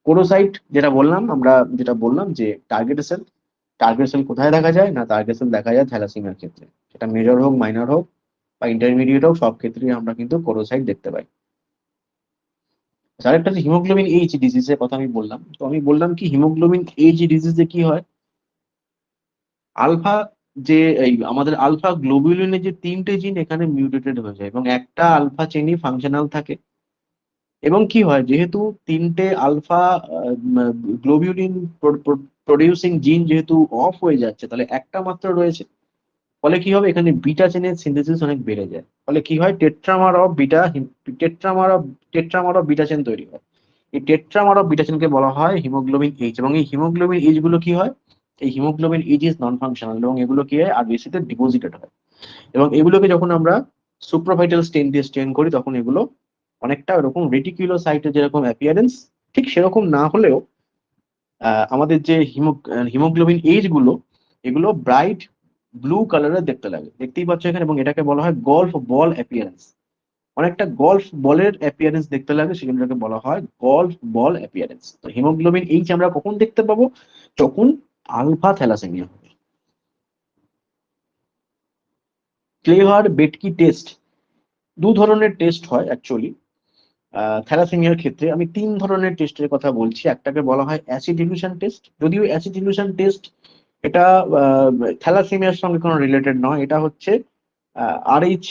কোরোসাইট যেটা বললাম যে টার্গেট সেল কোথায় দেখা যায় না, টার্গেট সেল দেখা যায় থ্যালাসেমিয়ার ক্ষেত্রে, সেটা মেজর হোক মাইনর হোক বা ইন্টারমিডিয়েট হোক, সব ক্ষেত্রেই আমরা কিন্তু কোরোসাইট দেখতে পাই। আরেকটা যে হিমোগ্লোবিন এইচ ডিজিজের কথা আমি বললাম, তো আমি বললাম কি হিমোগ্লোবিন এইচ ডিজিজে কি হয়, আলফা যে এই আমাদের আলফা গ্লোবুলিনের যে 3টে জিন এখানে মিউটেটেড হয়ে যায় এবং একটা আলফা চেনই ফাংশনাল থাকে। এবং কি হয়, যেহেতু 3টে আলফা গ্লোবিউলিন প্রডিউসিং জিন যেহেতু অফ হয়ে যাচ্ছে, তাহলে একটা মাত্র রয়েছে। ফলে কি হবে, এখানে বিটা চেনের সিনথেসিস অনেক বেড়ে যায়। ফলে কি হয়, টেট্রামার অফ টেট্রামার অফ বিটা চেন তৈরি হয়। এই টেট্রামার অফ বিটা চেনকে বলা হয় হিমোগ্লোবিন এইচ এবং এই হিমোগ্লোবিন এইচ গুলো কি হয়, এই haemoglobin H is non functional এবং এগুলো কি হয় আরবিসি তে ডিপোজিটেড হয়। এবং এগুলোকে যখন আমরা সুপ্রাভাইটাল স্টেন দিয়ে স্টেন করি তখন এগুলো অনেকটা ওরকম রেটিকুলোসাইটের যেরকম অ্যাপিয়ারেন্স, ঠিক সেরকম না হলেও আমাদের যে হিমোগ্লোবিন এইচ গুলো, এগুলো ব্রাইট ব্লু কালারের দেখতে লাগে, দেখতেই পাচ্ছ এখানে, এবং এটাকে বলা হয় গল্ফ বল অ্যাপিয়ারেন্স। অনেকটা গল্ফ বলের অ্যাপিয়ারেন্স দেখতে লাগে, সেজন্য এটাকে বলা হয় গল্ফ বল অ্যাপিয়ারেন্স। তো হিমোগ্লোবিন এইচ আমরা কখন দেখতে পাবো, যখন আলফা থ্যালাসেমিয়া হবে। ক্লেভার বেটকি টেস্ট, দু ধরনের টেস্ট হয় অ্যাকচুয়ালি থ্যালাসেমিয়ার ক্ষেত্রে। আমি 3 ধরনের টেস্টের কথা বলছি। একটাকে বলা হয় অ্যাসিড ইলিউশন টেস্ট, যদিও অ্যাসিড ইলিউশন টেস্ট এটা থ্যালাসেমিয়ার সঙ্গে কোনো রিলেটেড নয়। এটা হচ্ছে Rh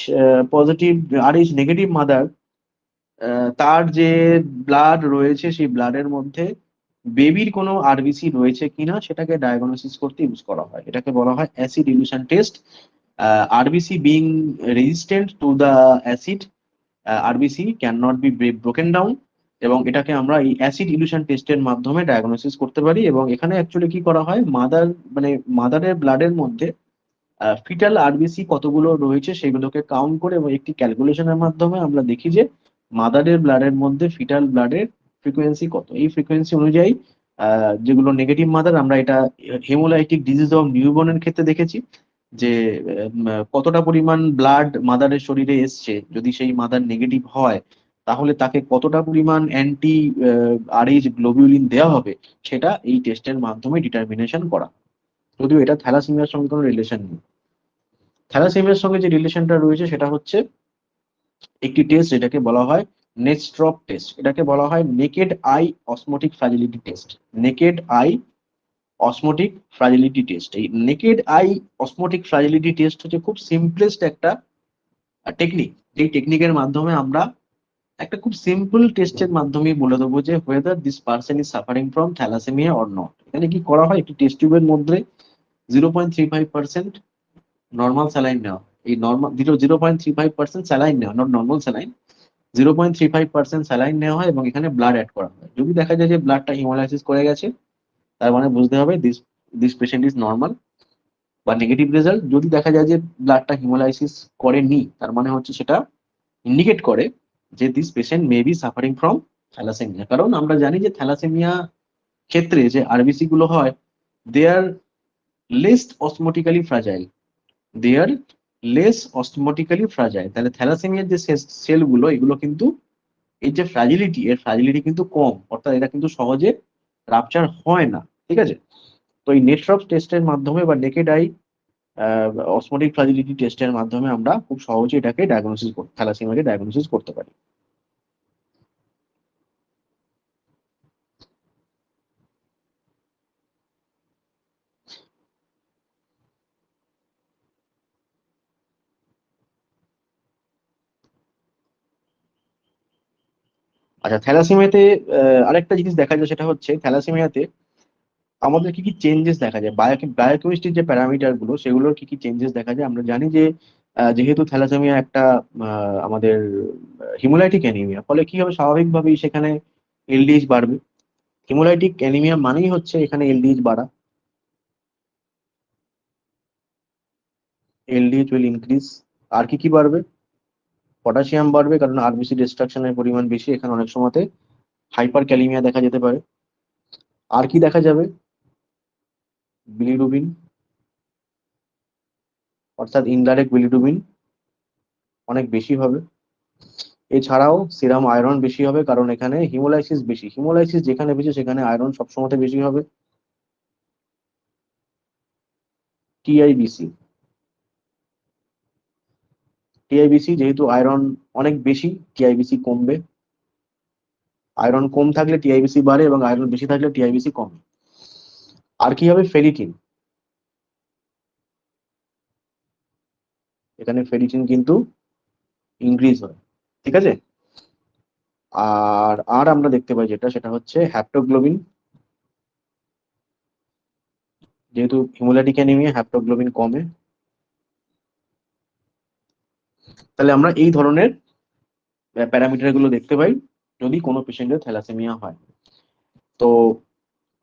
positive, Rh negative mother, তার যে ব্লাড রয়েছে সেই ব্লাডের মধ্যে বেবির কোনো আরবিসি রয়েছে কিনা সেটাকে ডায়াগনোসিস করতে ইউজ করা হয়, এটাকে বলা হয় acid illusion test. RBC being resistant to the acid, RBC can not be broken down, এবং এটাকে আমরা এই অ্যাসিড ইলিউশন টেস্টের মাধ্যমে ডায়াগনোসিস করতে পারি। এবং এখানে অ্যাকচুয়ালি কি করা হয়, মাদারের ব্লাডের মধ্যে ফিটাল আরবিসি কতগুলো রয়েছে সেগুলোকে কাউন্ট করে এবং একটি ক্যালকুলেশনের মাধ্যমে আমরা দেখি যে মাদারের ব্লাডের মধ্যে ফিটাল ব্লাডের ফ্রিকোয়েন্সি কত। এই ফ্রিকোয়েন্সি অনুযায়ী যেগুলো নেগেটিভ মাদার, আমরা এটা হেমোলাইটিক ডিজিজ অফ নিউবর্নের ক্ষেত্রে দেখেছি যে কতটা পরিমাণ ব্লাড মাদারের শরীরে এসছে, যদি সেই মাদার নেগেটিভ হয় তাহলে তাকে কতটা পরিমাণ অ্যান্টি আরএইচ গ্লোবিউলিন দেওয়া হবে, সেটা এই টেস্টের মাধ্যমে ডিটারমিনেশন করা। যদিও এটা থ্যালাসেমিয়ার সঙ্গে কোনো রিলেশন নেই। থ্যালাসেমিয়ার সঙ্গে যে রিলেশনটা রয়েছে সেটা হচ্ছে একটি টেস্ট যেটাকে বলা হয় নেস্ট্রপ টেস্ট, এটাকে বলা হয় naked eye osmotic fragility test. Naked eye osmotic fragility test, এই naked eye osmotic fragility test হচ্ছে খুব সিম্পলেস্ট একটা টেকনিক, যেই টেকনিকের মাধ্যমে আমরা একটা খুব সিম্পল টেস্টের মাধ্যমে বলে দেবো যে whether this person is suffering from thalassemia or not। এখানে কি করা হয়, একটি টেস্ট টিউবের মধ্যে 0.35% নর্মাল স্যালাইন নেওয়া, এই নর্মাল 0.35% স্যালাইন নেওয়া, নট নর্মাল স্যালাইন, 0.35% স্যালাইন নেওয়া হয় এবং এখানে ব্লাড অ্যাড করা হয়। যদি দেখা যায় যে ব্লাডটা হিমোলাইসিস করে গেছে, তার মানে বুঝতে হবে this this patient is normal বা নেগেটিভ রেজাল্ট। যদি দেখা যায় যে ব্লাডটা হিমোলাইসিস করেনি, তার মানে হচ্ছে সেটা ইন্ডিকেট করে যে this patient may be suffering from thalassaemia. কারণ আমরা জানি যে থ্যালাসেমিয়া ক্ষেত্রে যে আরবিসি গুলো হয়, দে আর লেস অসমোটিক্যালি ফ্রাজাইল, দে আর লেস অসমোটিক্যালি ফ্রাজাইল। তাহলে থ্যালাসেমিয়ার যে সেলগুলো, এগুলো কিন্তু এই যে ফ্র্যাজিলিটি, এর ফ্র্যাজিলিটি কিন্তু কম, অর্থাৎ এটা কিন্তু সহজে রাপচার হয় না। ঠিক আছে, তো এই নেট্রপস টেস্টের মাধ্যমে বা নেকেড আই অসমোটিক ফ্র্যাজিলিটি টেস্টের মাধ্যমে আমরা খুব সহজে এটাকে ডায়াগনোসিস থ্যালাসেমিয়াকে ডায়াগনোসিস করতে পারি। আচ্ছা, থ্যালাসেমিয়াতে আরেকটা জিনিস দেখা যায়, সেটা হচ্ছে থ্যালাসেমিয়াতে আমাদের কি কি চেঞ্জেস দেখা যায়, বায়োকেমিস্ট্রির যে প্যারামিটার গুলো, সেগুলোর কি কি চেঞ্জেস দেখা যায়। আমরা জানি যে যেহেতু থ্যালাসেমিয়া একটা আমাদের হিমোলাইটিক অ্যানিমিয়া, ফলে কি হবে, স্বাভাবিকভাবেই সেখানে এলডিএইচ বাড়বে। হিমোলাইটিক অ্যানিমিয়া মানেই হচ্ছে এখানে এলডিএইচ বাড়া, এলডিএইচ উইল ইনক্রিজ। আর কি কি বাড়বে, পটাশিয়াম বাড়বে, কারণ আরবিসি ডিস্ট্রাকশনের পরিমাণ বেশি, এখানে অনেক সময়তে হাইপার ক্যালিমিয়া দেখা যেতে পারে। আর কি দেখা যাবে, বিলিরুবিন, অর্থাৎ ইনডাইরেক্ট বিলিরুবিন অনেক বেশি হবে। এছাড়াও সিরাম আয়রন বেশি হবে, কারণ এখানে হিমোলাইসিস বেশি, হিমোলাইসিস যেখানে বেশি সেখানে আয়রন সবসময় বেশি হবে। টিআইবিসি, টিআইবিসি যেহেতু আয়রন অনেক বেশি, টিআইবিসি কমবে। আয়রন কম থাকলে টিআইবিসি বাড়ে এবং আয়রন বেশি থাকলে টিআইবিসি কমে। আর কি হবে, ফেরিটিন, এখানে ফেরিটিন কিন্তু ইনক্রিজ হয়। ঠিক আছে, আর আর আমরা দেখতে পাই যেটা, সেটা হচ্ছে হ্যাপ্টোগ্লোবিন, যেহেতু হিমোলাইটিক অ্যানিমিয়া হ্যাপ্টোগ্লোবিন কমে। তাহলে আমরা এই ধরনের প্যারামিটার গুলো দেখতে পাই যদি কোনো পেশেন্টের থ্যালাসেমিয়া হয়। তো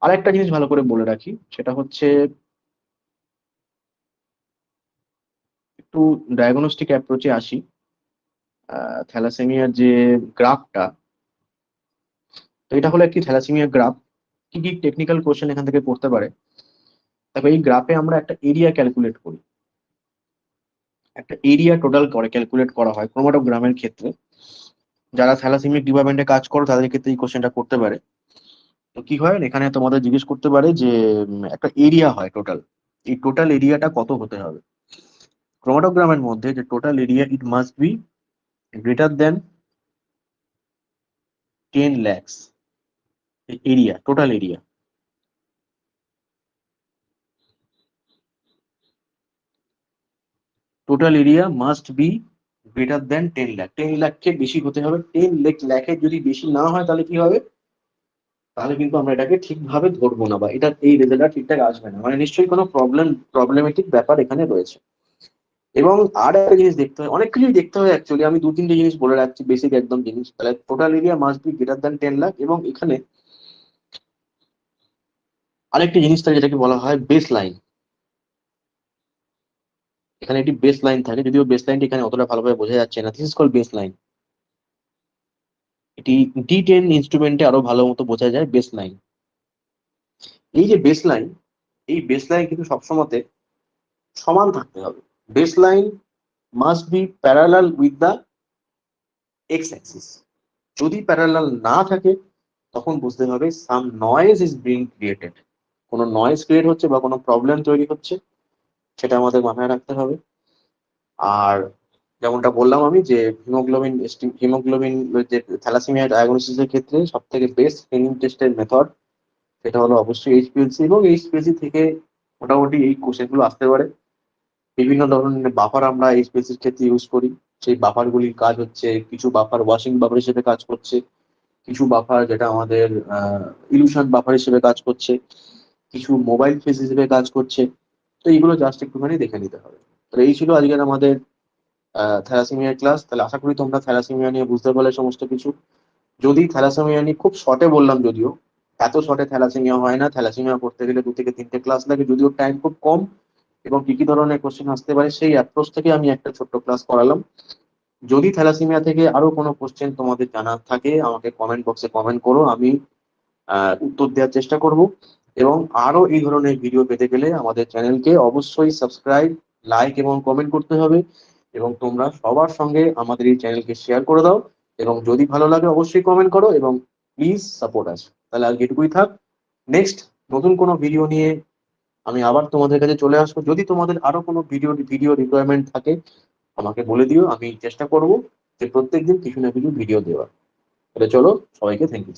আরেকটা জিনিস ভালো করে বলে রাখি, সেটা হচ্ছে একটু ডায়াগনস্টিক অ্যাপ্রোচে আসি। থ্যালাসেমিয়ার যে গ্রাফটা, তো এটা হলো একটি থ্যালাসেমিয়া গ্রাফ। কি কি টেকনিক্যাল কোশ্চেন এখান থেকে করতে পারে, তবে এই গ্রাফে আমরা একটা এরিয়া ক্যালকুলেট করি, একটা এরিয়া টোটাল করে ক্যালকুলেট করা হয় ক্রোমাটোগ্রামের ক্ষেত্রে। যারা থ্যালাসেমিক ডিপার্টমেন্টে কাজ করো তাদের ক্ষেত্রে এই কোশ্চেনটা করতে পারে। তো কি হয়, এখানে তোমাদের জিজ্ঞেস করতে পারে যে একটা এরিয়া হয় টোটাল, এই টোটাল এরিয়াটা কত হতে হবে। ক্রোমাটোগ্রামের মধ্যে যে total area, it must be greater than 10 lakhs। Area, total area, total area must be greater than 10 lakh, 10 লাখকে বেশি হতে হবে। 10 লাখের যদি বেশি না হয় তাহলে কি হবে, তাহলে কিন্তু আমরা এটাকে ঠিকভাবে ধরবো না, বা এটা এই রেজাল্টটা ঠিকঠাক আসবে না, মানে নিশ্চয়ই কোনো প্রবলেমেটিক ব্যাপার এখানে রয়েছে। এবং আর একটা জিনিস দেখতে হয়, অনেক কিছুই দেখতে হয় অ্যাকচুয়ালি, আমি দু তিনটে জিনিস বলে রাখছি, বেসিক একদম জিনিস। তাহলে total area must be greater than 10 lakh, এবং এখানে আরেকটি জিনিস থাকে যেটাকে বলা হয় বেস লাইন। এখানে একটি বেস লাইন থাকে, যদিও বেস লাইনটি এখানে অতটা ভালোভাবে বোঝা যাচ্ছে না, this is call base line. এটি D10 ইনস্ট্রুমেন্টে আরো ভালো মতো বোঝা যায় বেস লাইন। এই যে বেস লাইন, এই বেস লাইন কিন্তু সবসময়তে সমান থাকতে হবে। Base line must be parallel with the x Axis. যদি প্যারালাল না থাকে, তখন বুঝতে হবে সাম নয়েজ ইজ বিং ক্রিয়েটেড, কোনো নয়েজ ক্রিয়েট হচ্ছে বা কোনো প্রবলেম তৈরি হচ্ছে, সেটা আমাদের মাথায় রাখতে হবে। আর যেমনটা বললাম আমি যে হিমোগ্লোবিন যে থ্যালাসেমিয়া ডায়াগনোসিসের ক্ষেত্রে সব থেকে বেস্ট স্ক্রিনিং টেস্টের মেথড, সেটা হলো অবশ্যই এইচপিএলসি, এবং এইচপিএলসি থেকে মোটামুটি এই কোশ্চেন গুলো আসতে পারে। বিভিন্ন ধরনের বাফার আমরা এইচপিএলসির ক্ষেত্রে ইউজ করি। সেই বাফারগুলির কাজ হচ্ছে, কিছু বাফার ওয়াশিং বাফার হিসেবে কাজ করছে, কিছু বাফার যেটা আমাদের ইলুশন বাফার হিসেবে কাজ করছে, কিছু মোবাইল ফেস হিসেবে কাজ করছে। তো এইগুলো জাস্ট একটুখানি দেখে নিতে হবে। তো এই ছিল আজকের আমাদের থ্যালাসেমিয়া ক্লাস। তাহলে আশা করি তোমরা থ্যালাসেমিয়া নিয়ে বুঝতে পারলে সমস্ত কিছু। যদি থ্যালাসেমিয়া নিয়ে খুব শর্টে বললাম, যদিও এত শর্টে থ্যালাসেমিয়া হয় না, থ্যালাসেমিয়া পড়তে গেলে 2 থেকে 3টে ক্লাস লাগে, যদিও টাইম খুব কম এবং কি কি ধরনের কোশ্চেন আসতে পারে সেই অ্যাপ্রোচ থেকে আমি একটা ছোট্ট ক্লাস করালাম। যদি থ্যালাসেমিয়া থেকে আরো কোনো কোশ্চেন তোমাদের জানার থাকে আমাকে কমেন্ট বক্সে কমেন্ট করো, আমি উত্তর দেওয়ার চেষ্টা করব। এবং আরো এই ধরনের ভিডিও পেতে গেলে আমাদের চ্যানেলকে অবশ্যই সাবস্ক্রাইব, লাইক এবং কমেন্ট করতে হবে। এবং তোমরা সবার সঙ্গে আমাদের এই চ্যানেলকে শেয়ার করে দাও, এবং যদি ভালো লাগে অবশ্যই কমেন্ট করো এবং প্লিজ সাপোর্ট আস। তাহলে আজকে এটুকুই থাক। নেক্সট নতুন কোনো ভিডিও নিয়ে আমি আবার তোমাদের কাছে চলে আসবো। যদি তোমাদের আরো কোনো ভিডিও রিকোয়ারমেন্ট থাকে আমাকে বলে দিও, আমি চেষ্টা করব যে প্রত্যেকদিন কিছু না কিছু ভিডিও দেওয়ার। তাহলে চলো, সবাইকে থ্যাংক ইউ।